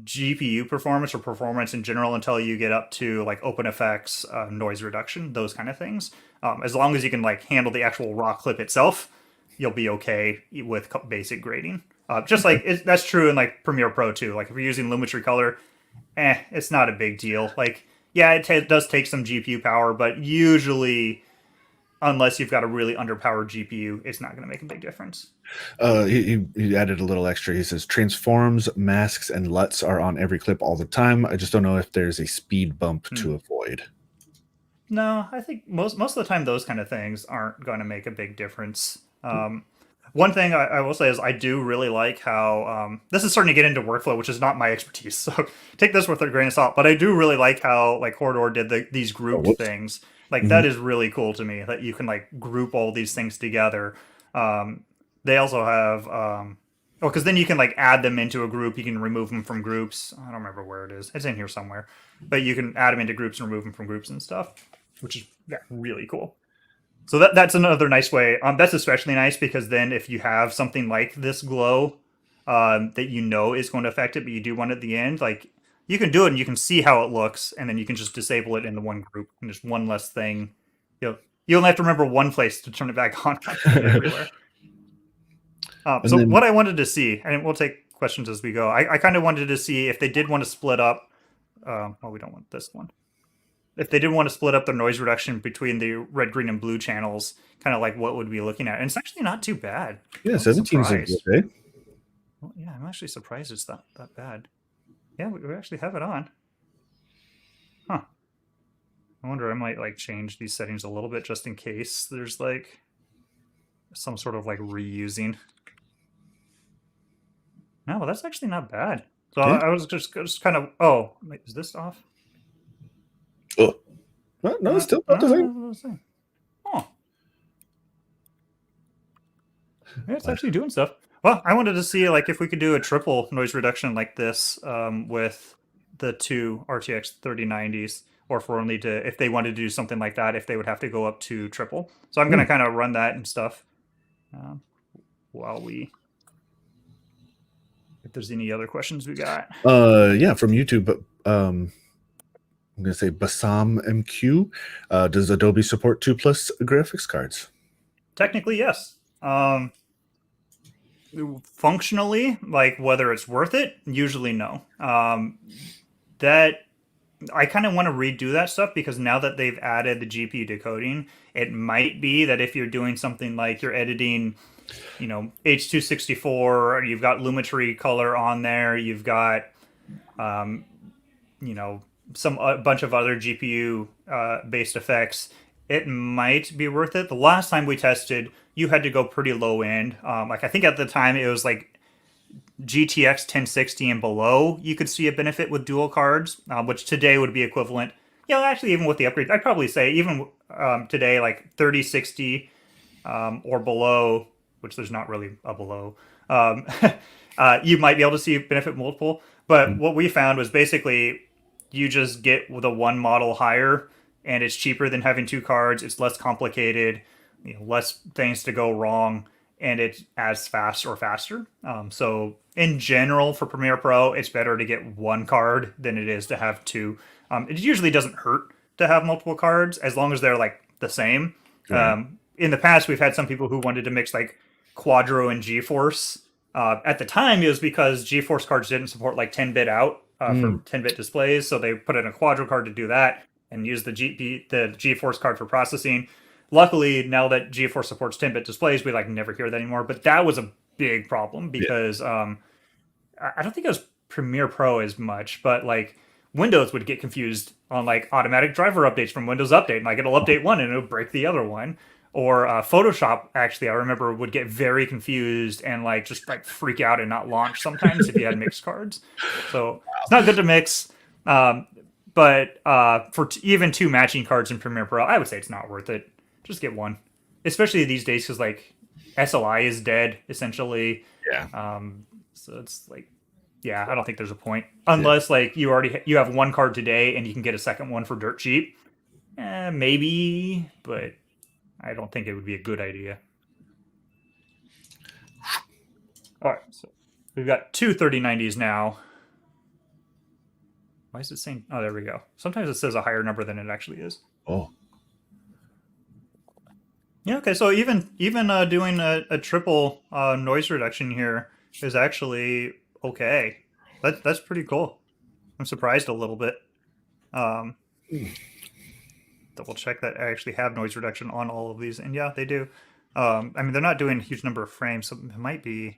GPU performance or performance in general until you get up to like OpenFX, noise reduction, those kind of things. As long as you can like handle the actual raw clip itself, you'll be okay with basic grading. Just like that's true in like Premiere Pro too. Like if you're using Lumetri Color, it's not a big deal. Like, yeah, it does take some GPU power, but usually, unless you've got a really underpowered GPU, it's not going to make a big difference. He added a little extra. He says transforms, masks, and LUTs are on every clip all the time. I just don't know if there's a speed bump to avoid. No, I think most of the time those kind of things aren't going to make a big difference. One thing I will say is I do really like how this is starting to get into workflow, which is not my expertise, so take this with a grain of salt. But I do really like how like Corridor did these grouped things. Like that is really cool to me, that you can like group all these things together. They also have because then you can like add them into a group. You can remove them from groups. I don't remember where it is. It's in here somewhere. But you can add them into groups and remove them from groups and stuff, which is really cool. So that's another nice way. That's especially nice because then if you have something like this glow, that you know is going to affect it, but you do want it at the end, like you can do it and you can see how it looks, and then you can just disable it in the one group, and just one less thing. You only have to remember one place to turn it back on, not everywhere. So then, what I wanted to see, and we'll take questions as we go. I kind of wanted to see if they did want to split up. Well, we don't want this one. If they did want to split up the noise reduction between the red, green, and blue channels, kind of like what would we be looking at? And it's actually not too bad. yeah, I'm 17 is surprised. okay. Well, yeah, I'm actually surprised it's that bad. Yeah, we actually have it on. Huh. I wonder, I might like change these settings a little bit just in case there's like some sort of like reusing. No, well, that's actually not bad. So Yeah. I was just kind of, oh, wait, is this off? Oh, well, no, it's still about the same. Oh, yeah, it's actually doing stuff. Well, I wanted to see like if we could do a triple noise reduction like this with the two RTX 3090s, or if we're only to, if they wanted to do something like that, if they would have to go up to triple. So I'm gonna kind of run that and stuff while we. If there's any other questions we got. Yeah, from YouTube. I'm gonna say Basam MQ. Does Adobe support 2+ graphics cards? Technically, yes. Functionally, like whether it's worth it, usually no. That I kind of want to redo that stuff, because now that they've added the GPU decoding, it might be that if you're doing something like you're editing, H264, you've got Lumetri color on there, you've got, a bunch of other GPU based effects, it might be worth it. The last time we tested, you had to go pretty low end. Like I think at the time it was like GTX 1060 and below, you could see a benefit with dual cards, which today would be equivalent. Yeah, actually, even with the upgrade, I'd probably say even today, like 3060 or below, which there's not really a below, you might be able to see benefit multiple. But what we found was basically you just get the one model higher, and it's cheaper than having two cards. It's less complicated, less things to go wrong, and it's as fast or faster. So in general, for Premiere Pro, it's better to get one card than it is to have two. It usually doesn't hurt to have multiple cards as long as they're like the same. Right. In the past, we've had some people who wanted to mix like Quadro and GeForce. At the time, it was because GeForce cards didn't support like 10-bit out for 10-bit displays, so they put in a Quadro card to do that and use the GeForce card for processing. Luckily, now that GeForce supports 10-bit displays, we like never hear that anymore. But that was a big problem because I don't think it was Premiere Pro as much, but like Windows would get confused on like automatic driver updates from Windows Update. Like it'll update one and it'll break the other one. Or Photoshop, actually, I remember would get very confused and like just like freak out and not launch sometimes if you had mixed cards. So it's not good to mix. But for even two matching cards in Premiere Pro, I would say it's not worth it. Just get one, especially these days because like SLI is dead essentially. Yeah. So it's like, yeah, I don't think there's a point unless like you have one card today and you can get a second one for dirt cheap. Maybe, but I don't think it would be a good idea. All right, so we've got two 3090s now. Why is it saying? Oh, there we go. Sometimes it says a higher number than it actually is. Oh. Yeah. Okay. So even doing a triple noise reduction here is actually okay. That's pretty cool. I'm surprised a little bit. Double check that I actually have noise reduction on all of these, and yeah, they do. I mean, they're not doing a huge number of frames, so it might be.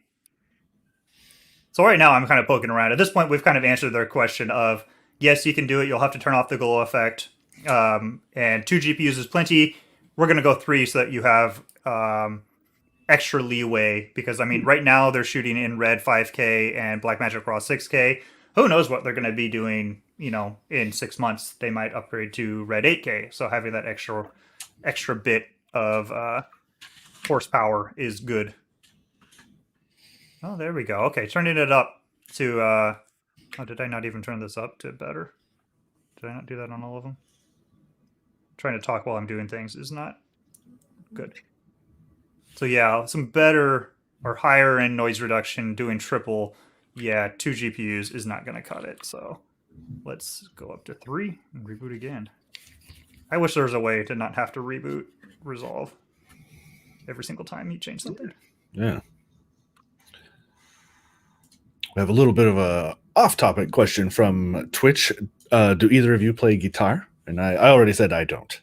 So right now, I'm kind of poking around. At this point, we've kind of answered their question of yes, you can do it. You'll have to turn off the glow effect, and 2 GPUs is plenty. We're going to go 3 so that you have extra leeway, because I mean, right now they're shooting in Red 5K and Blackmagic Raw 6K. Who knows what they're going to be doing? In 6 months, they might upgrade to Red 8K. So having that extra bit of horsepower is good. Oh, there we go. Okay, turning it up to. Oh, did I not even turn this up to better? Did I not do that on all of them? Trying to talk while I'm doing things is not good. So yeah, some better or higher in noise reduction, doing triple, yeah, 2 GPUs is not going to cut it. So let's go up to 3 and reboot again. I wish there was a way to not have to reboot Resolve every single time you change something. Yeah. We have a little bit of a off-topic question from Twitch. Do either of you play guitar? And I already said I don't.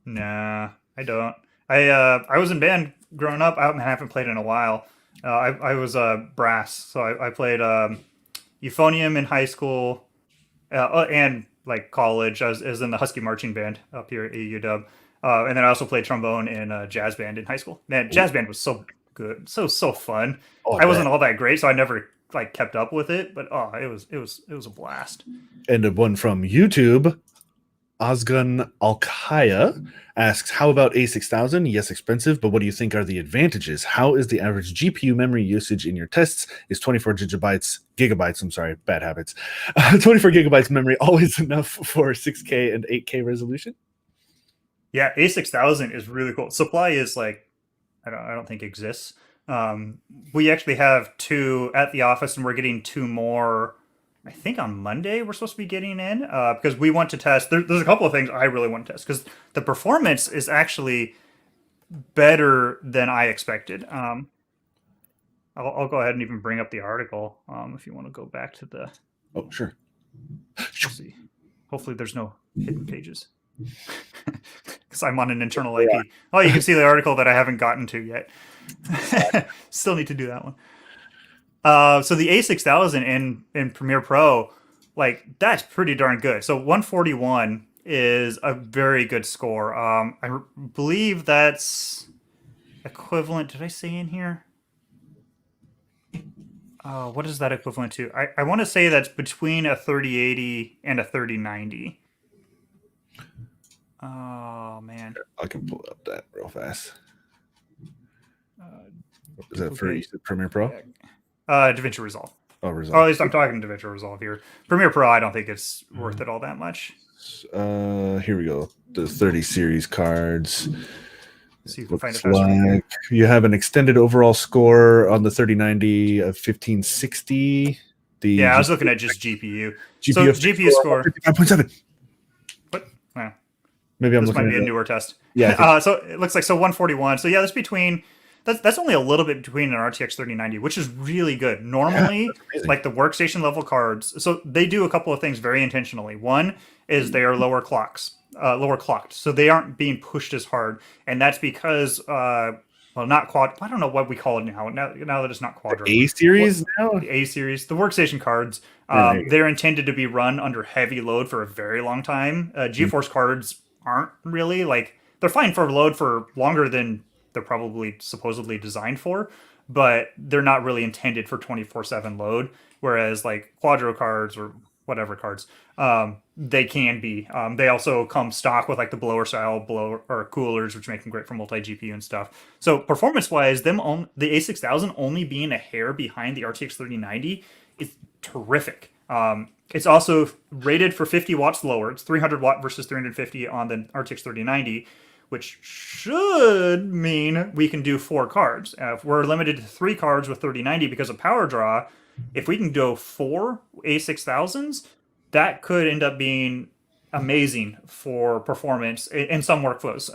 Nah, I don't. I was in band growing up. I haven't played in a while. I was brass, so I played euphonium in high school and like college. I was in the Husky marching band up here at UW, and then I also played trombone in a jazz band in high school. Man, jazz band was so good, so fun. Oh, I wasn't all that great, so I never like kept up with it. But it was a blast. And one from YouTube, Ozgun Alkaya asks, how about A6000? Yes, expensive, but what do you think are the advantages? How is the average GPU memory usage in your tests? Is 24 gigabytes, I'm sorry, bad habits. 24 gigabytes memory always enough for 6K and 8K resolution? Yeah, A6000 is really cool. Supply is like, I don't think exists. We actually have 2 at the office, and we're getting 2 more. I think on Monday we're supposed to be getting in because we want to test. There's a couple of things I really want to test because the performance is actually better than I expected. I'll go ahead and even bring up the article if you want to go back to the. Oh, sure. Let's see. Hopefully there's no hidden pages because I'm on an internal IP. Yeah. Oh, you can see the article that I haven't gotten to yet. Still need to do that one. So the A6000 in Premiere Pro, like that's pretty darn good. So 141 is a very good score. I believe that's equivalent. Did I say in here? What is that equivalent to? I want to say that's between a 3080 and a 3090. Oh man, I can pull up that real fast. Is that for Premiere Pro? DaVinci Resolve. Oh, Resolve. Or at least I'm talking DaVinci Resolve here. Premiere Pro, I don't think it's worth it all that much. Here we go. The 30 series cards. So you can find it like you have an extended overall score on the 3090 of 1560. I was looking at just GPU. GPU score 55.7. What? Wow. Maybe this might be a newer test. Yeah. So it looks like 141. So yeah, that's between. That's only a little bit between an RTX 3090, which is really good. Normally, like the workstation level cards, so they do a couple of things very intentionally. One is they are lower clocked, so they aren't being pushed as hard, and that's because, not quad. I don't know what we call it now. Now that it's not quadro. A series now. The A series, the workstation cards, they're intended to be run under heavy load for a very long time. GeForce cards aren't really like they're fine for load for longer than they're probably supposedly designed for, but they're not really intended for 24/7 load. Whereas like Quadro cards or whatever cards, they can be. They also come stock with like the blower style or coolers, which make them great for multi GPU and stuff. So performance wise, the A6000 only being a hair behind the RTX 3090 is terrific. It's also rated for 50 watts lower. It's 300 watt versus 350 on the RTX 3090. Which should mean we can do 4 cards. If we're limited to 3 cards with 3090 because of power draw, if we can do 4 A6000s, that could end up being amazing for performance in some workflows.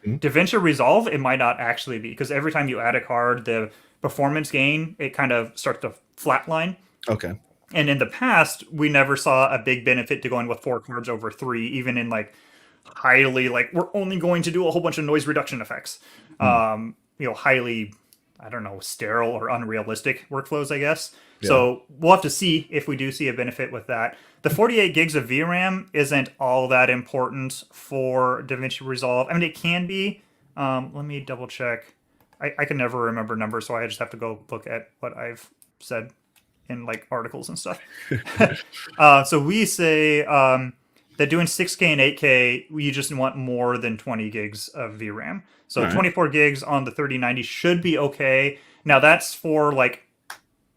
DaVinci Resolve, it might not actually be, because every time you add a card, the performance gain, it kind of starts to flatline. Okay. And in the past, we never saw a big benefit to going with 4 cards over 3, even in like highly like we're only going to do a whole bunch of noise reduction effects, highly, I don't know, sterile or unrealistic workflows, I guess. Yeah. So we'll have to see if we do see a benefit with that. The 48 gigs of VRAM isn't all that important for DaVinci Resolve. I mean, it can be. Let me double check. I can never remember numbers, so I just have to go look at what I've said in like articles and stuff. So we say that doing 6K and 8K, you just want more than 20 gigs of VRAM. So 24 gigs on the 3090 should be okay. Now that's for like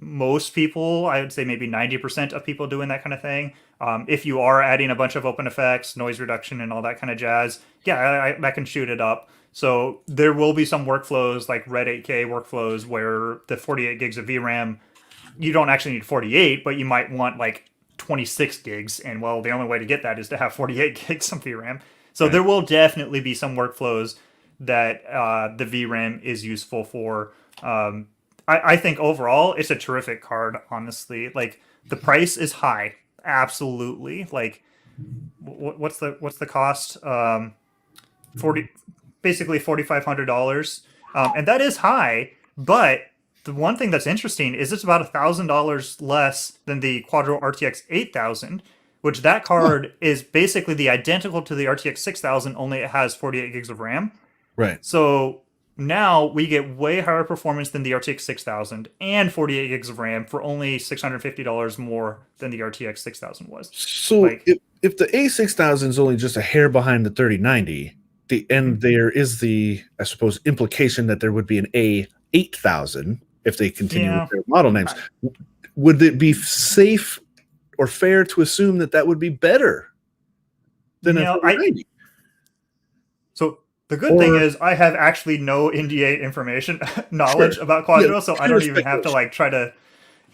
most people. I would say maybe 90% of people doing that kind of thing. If you are adding a bunch of open effects, noise reduction, and all that kind of jazz, yeah, that can shoot it up. So there will be some workflows like Red 8K workflows where the 48 gigs of VRAM, you don't actually need 48, but you might want like 26 gigs. And well, the only way to get that is to have 48 gigs of VRAM. So there will definitely be some workflows that the VRAM is useful for. I think overall it's a terrific card, honestly. Like the price is high, absolutely. Like what's the cost? 40, basically $4,500, and that is high. But the one thing that's interesting is it's about $1,000 less than the Quadro RTX 8000, which that card is basically the identical to the RTX 6000, only it has 48 gigs of RAM. Right. So now we get way higher performance than the RTX 6000 and 48 gigs of RAM for only $650 more than the RTX 6000 was. So like, if the A6000 is only just a hair behind the 3090, and there is the, I suppose, implication that there would be an A8000 if they continue with their model names, would it be safe or fair to assume that that would be better than a 3090? So the good thing is I have actually no NDA information knowledge about Quadro, so I don't even have to like try to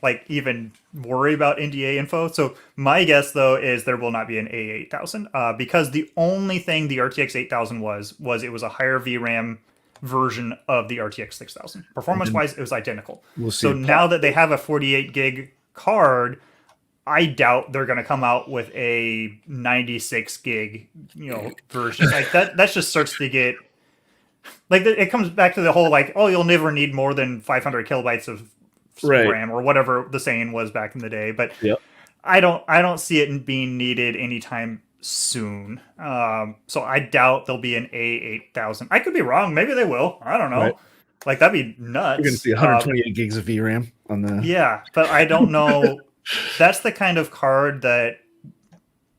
like even worry about NDA info. So my guess though is there will not be an A8000 because the only thing the RTX 8000 was it was a higher VRAM version of the RTX 6000. Performance wise, it was identical. So now that they have a 48 gig card, I doubt they're going to come out with a 96 gig, version like that. That just starts to get like it comes back to the whole like, oh, you'll never need more than 500 kilobytes of RAM or whatever the saying was back in the day. But I don't see it being needed anytime soon. So I doubt there'll be an A8000. I could be wrong. Maybe they will. I don't know. Like that'd be nuts. You're going to see 128 gigs of VRAM on the. Yeah, but I don't know. That's the kind of card that.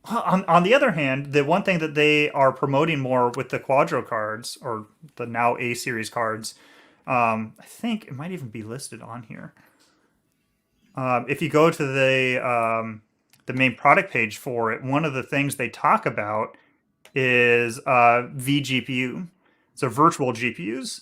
On the other hand, the one thing that they are promoting more with the Quadro cards or the now A series cards, I think it might even be listed on here. If you go to the main product page for it, one of the things they talk about is vGPU, so virtual GPUs.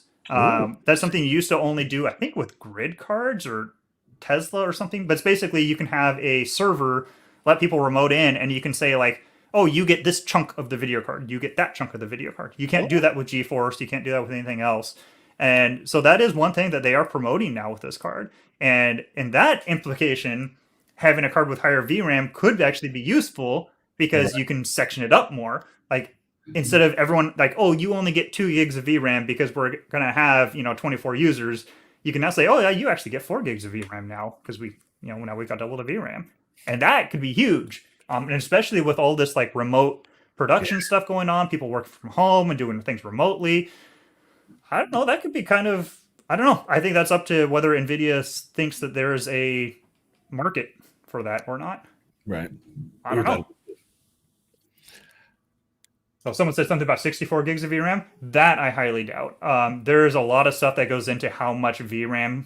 That's something you used to only do, I think, with grid cards or Tesla or something. But it's basically you can have a server, let people remote in, and you can say like, oh, you get this chunk of the video card, you get that chunk of the video card. You can't do that with GeForce. You can't do that with anything else. And so that is one thing that they are promoting now with this card. And in that implication, having a card with higher VRAM could actually be useful because you can section it up more. Like instead of everyone like, oh, you only get 2 gigs of VRAM because we're going to have, 24 users. You can now say, oh yeah, you actually get 4 gigs of VRAM now because now we've got double the VRAM. And that could be huge. And especially with all this like remote production stuff going on, people working from home and doing things remotely. I don't know. That could be kind of, I don't know. I think that's up to whether NVIDIA thinks that there's a market for that or not. Right. I don't know. So someone said something about 64 gigs of VRAM. That I highly doubt. There's a lot of stuff that goes into how much VRAM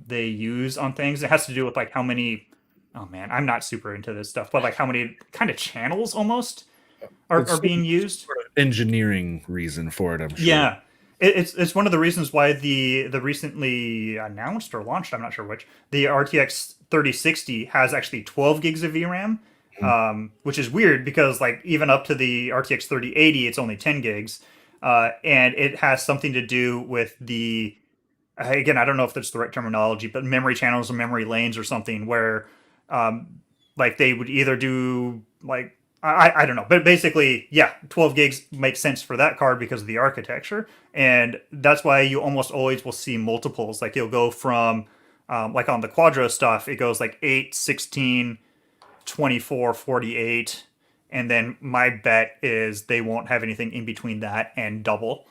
they use on things. It has to do with like how many, oh man, I'm not super into this stuff, but like how many kind of channels almost are being used. Sort of engineering reason for it, I'm sure. Yeah. It's one of the reasons why the recently announced or launched, I'm not sure which, the RTX 3060 has actually 12 gigs of VRAM, which is weird because like even up to the RTX 3080, it's only 10 gigs. And it has something to do with the, again, I don't know if that's the right terminology, but memory channels or memory lanes or something where like they would either do like, I don't know, but basically, yeah, 12 gigs makes sense for that card because of the architecture. And that's why you almost always will see multiples. Like you'll go from, like on the Quadro stuff, it goes like 8, 16, 24, 48. And then my bet is they won't have anything in between that and double.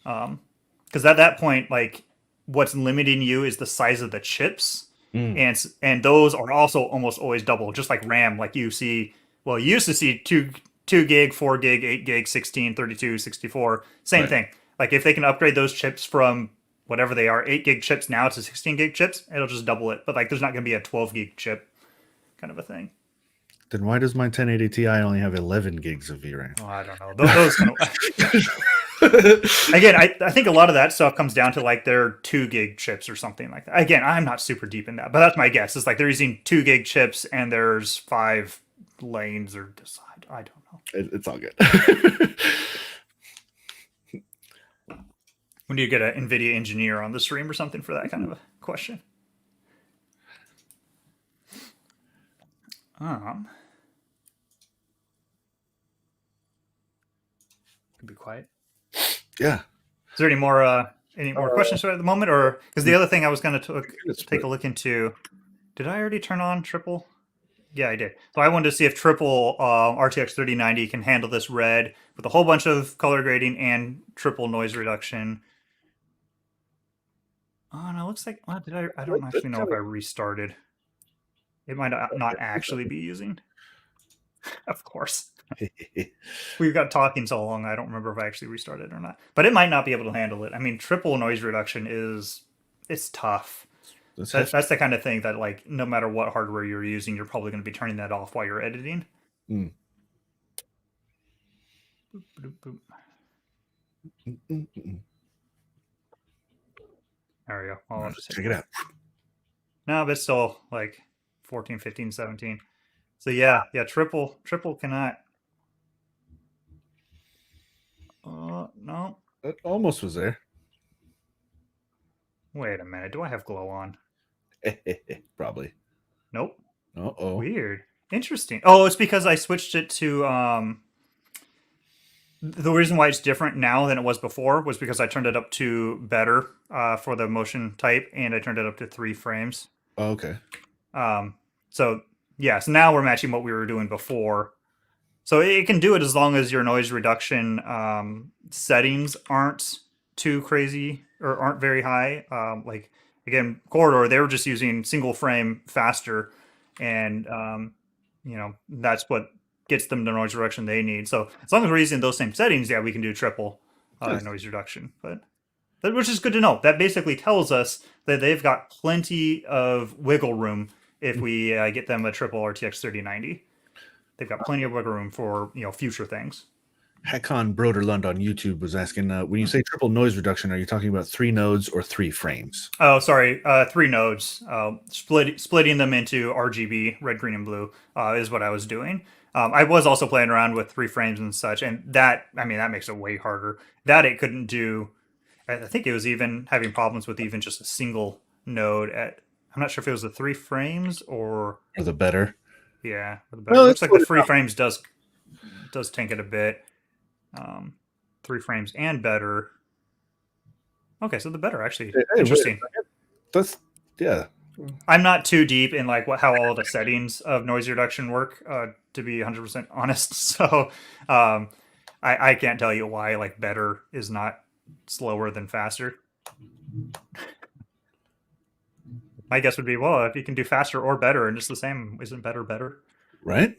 Because at that point, like what's limiting you is the size of the chips. And those are also almost always double, just like RAM. Like you see, well, you used to see 2 gig, 4 gig, 8 gig, 16, 32, 64. Same thing. Like if they can upgrade those chips from whatever they are, 8 gig chips now to 16 gig chips, it'll just double it. But like there's not going to be a 12 gig chip kind of a thing. Then why does my 1080 Ti only have 11 gigs of VRAM? Oh, I don't know. Those kind of again, I think a lot of that stuff comes down to like their 2 gig chips or something like that. Again, I'm not super deep in that, but that's my guess. It's like they're using 2 gig chips and there's 5 lanes or decide. I don't know. It's all good. When do you get an NVIDIA engineer on the stream or something for that kind of a question? Could be quiet. Yeah. Is there any more questions at the moment, or because the other thing I was going to take a look into? Did I already turn on triple? Yeah, I did. So I wanted to see if triple RTX 3090 can handle this red with a whole bunch of color grading and triple noise reduction. Oh no, it looks like I don't actually know if I restarted. It might not actually be using. Of course. We've got talking so long, I don't remember if I actually restarted or not. But it might not be able to handle it. I mean, triple noise reduction it's tough. That's the kind of thing that, like, no matter what hardware you're using, you're probably going to be turning that off while you're editing. Mm. Boop, boop, boop. There we go. Well, I'll just check it out. No, but it's still like 14, 15, 17. So yeah, triple cannot. No. It almost was there. Wait a minute. Do I have glow on? Probably. Nope. Uh-oh. Weird. Interesting. Oh, it's because I switched it to the reason why it's different now than it was before was because I turned it up to better for the motion type, and I turned it up to 3 frames. Oh, okay. So yeah, so now we're matching what we were doing before. So it can do it as long as your noise reduction settings aren't too crazy or aren't very high. Like, again, Corridor, they were just using single frame faster, and that's what gets them the noise reduction they need. So as long as we're using those same settings, yeah, we can do triple noise reduction. But which is good to know. That basically tells us that they've got plenty of wiggle room if we get them a triple RTX 3090. They've got plenty of wiggle room for future things. Hakon Broderlund on YouTube was asking, when you say triple noise reduction, are you talking about 3 nodes or 3 frames? Oh, sorry, 3 nodes. Splitting them into RGB, red, green, and blue, is what I was doing. I was also playing around with 3 frames and such, and that makes it way harder. That it couldn't do. I think it was even having problems with even just a single node at. I'm not sure if it was the 3 frames or the better. Yeah, it looks like the 3 frames does tank it a bit. 3 frames and better. Okay, so the better actually. Interesting. That's I'm not too deep in like how all the settings of noise reduction work, to be 100% honest. So I can't tell you why like better is not slower than faster. My guess would be, well, if you can do faster or better and it's the same, isn't better? Right.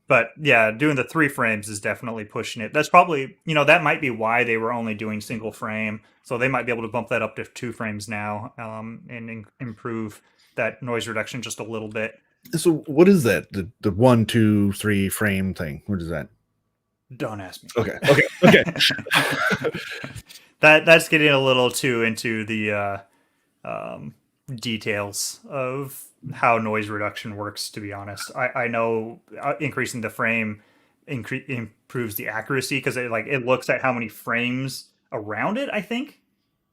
But yeah, doing the 3 frames is definitely pushing it. That's probably, that might be why they were only doing single frame. So they might be able to bump that up to 2 frames now, and improve that noise reduction just a little bit. So what is that? The 1, 2, 3 frame thing? What is that? Don't ask me. Okay. That's getting a little too into the details of how noise reduction works, to be honest. I know increasing the frame improves the accuracy because it looks at how many frames around it, I think.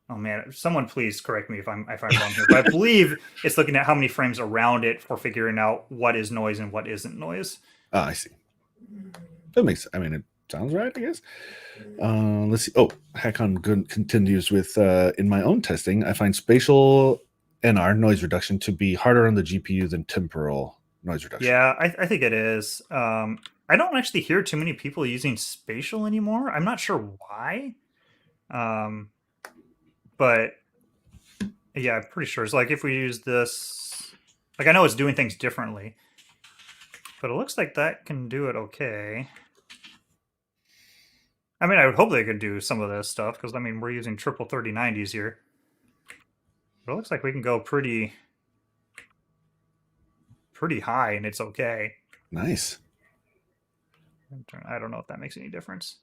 Oh man, someone please correct me if I'm wrong here, but I believe it's looking at how many frames around it for figuring out what is noise and what isn't noise. Oh, I see. That makes, it sounds right, I guess. Let's see. Oh, Hakon continues with, in my own testing, I find spatial NR noise reduction to be harder on the GPU than temporal noise reduction. Yeah, I think it is. I don't actually hear too many people using spatial anymore. I'm not sure why. But yeah, I'm pretty sure. It's like if we use this, like I know it's doing things differently, but it looks like that can do it okay. I mean, I would hope they could do some of this stuff because we're using triple 3090s here. But it looks like we can go pretty high and it's okay. Nice. I don't know if that makes any difference.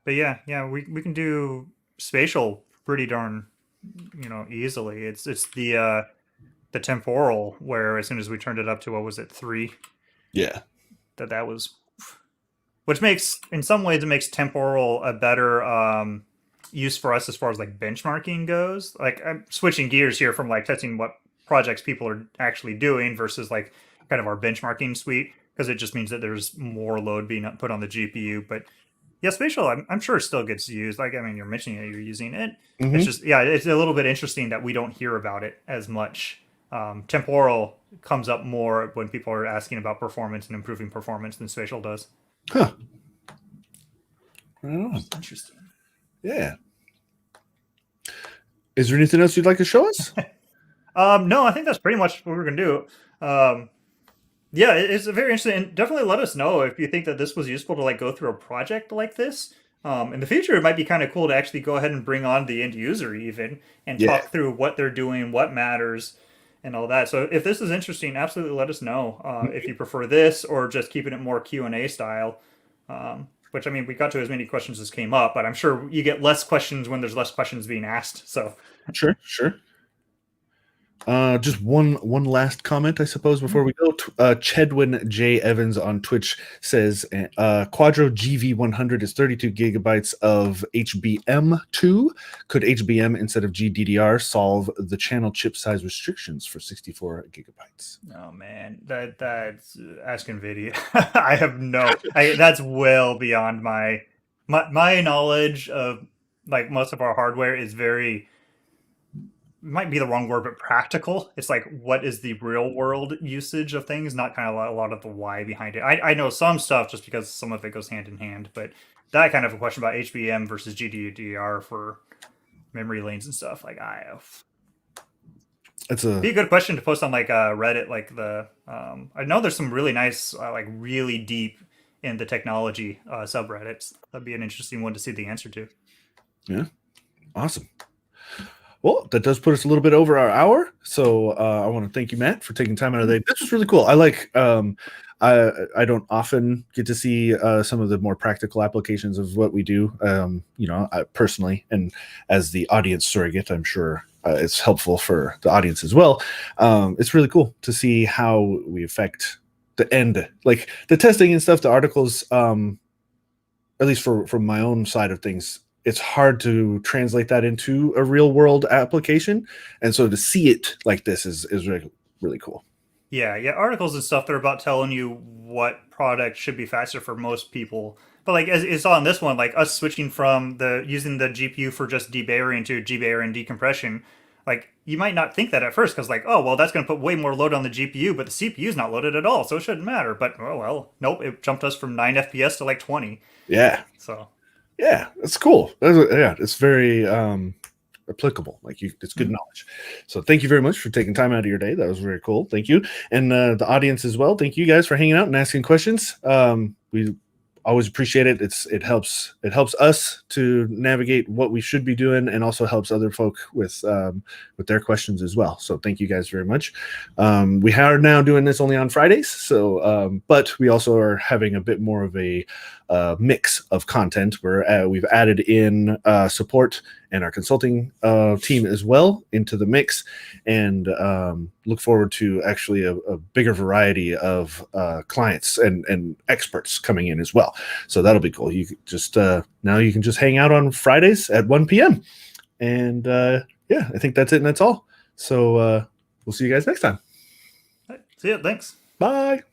But yeah, we can do spatial pretty darn, easily. It's the temporal where as soon as we turned it up to what was it 3, Yeah. that was, which makes in some ways it makes temporal a better use for us as far as like benchmarking goes. Like I'm switching gears here from like testing what projects people are actually doing versus like kind of our benchmarking suite, because it just means that there's more load being put on the GPU. But yeah, spatial, I'm sure still gets used. Like, I mean, you're mentioning it, you're using it. It's just, yeah, it's a little bit interesting that we don't hear about it as much. Temporal comes up more when people are asking about performance and improving performance than spatial does. Huh. Right on. Interesting. Yeah. Is there anything else you'd like to show us? No, I think that's pretty much what we're gonna do. Yeah, it's very interesting, and definitely let us know if you think that this was useful to like go through a project like this. In the future, it might be kind of cool to actually go ahead and bring on the end user even and talk through what they're doing, what matters, and all that. So if this is interesting, absolutely let us know if you prefer this or just keeping it more Q&A style. Which, I mean, we got to as many questions as came up, but I'm sure you get less questions when there's less questions being asked. So Sure. Just one last comment, I suppose, before we go. Chedwin J. Evans on Twitch says Quadro GV100 is 32 gigabytes of HBM2. Could HBM instead of GDDR solve the channel chip size restrictions for 64 gigabytes? Oh man, that's ask NVIDIA. I have that's well beyond my knowledge of like most of our hardware is very, might be the wrong word, but practical. It's like, what is the real world usage of things, not kind of a lot of the why behind it. I know some stuff just because some of it goes hand in hand, but that kind of a question about HBM versus GDDR for memory lanes and stuff, like It's be a good question to post on like Reddit. Like I know there's some really nice, like really deep in the technology subreddits. That'd be an interesting one to see the answer to. Yeah, awesome. Well, that does put us a little bit over our hour. So I want to thank you, Matt, for taking time out of the day. This was really cool. I like, I don't often get to see some of the more practical applications of what we do, personally, and as the audience surrogate, I'm sure it's helpful for the audience as well. It's really cool to see how we affect the end, like the testing and stuff, the articles, at least from my own side of things. It's hard to translate that into a real world application. And so to see it like this is really, really cool. Yeah. Articles and stuff, they're about telling you what product should be faster for most people. But like as it's on this one, like us switching from using the GPU for just debayering to gbaying decompression, like you might not think that at first because like, oh, well, that's going to put way more load on the GPU, but the CPU is not loaded at all. So it shouldn't matter. But, oh, well, nope. It jumped us from 9 FPS to like 20. Yeah. So. Yeah, it's cool. Yeah, it's very applicable. Like it's good knowledge. So thank you very much for taking time out of your day. That was very cool. Thank you, and the audience as well. Thank you guys for hanging out and asking questions. We always appreciate it. It helps us to navigate what we should be doing, and also helps other folk with their questions as well. So thank you guys very much. We are now doing this only on Fridays, so but we also are having a bit more of a mix of content where we've added in support and our consulting team as well into the mix, and look forward to actually a bigger variety of clients and experts coming in as well. So that'll be cool. You just now you can just hang out on Fridays at 1 p.m. And yeah, I think that's it and that's all. So we'll see you guys next time. See ya. Thanks. Bye.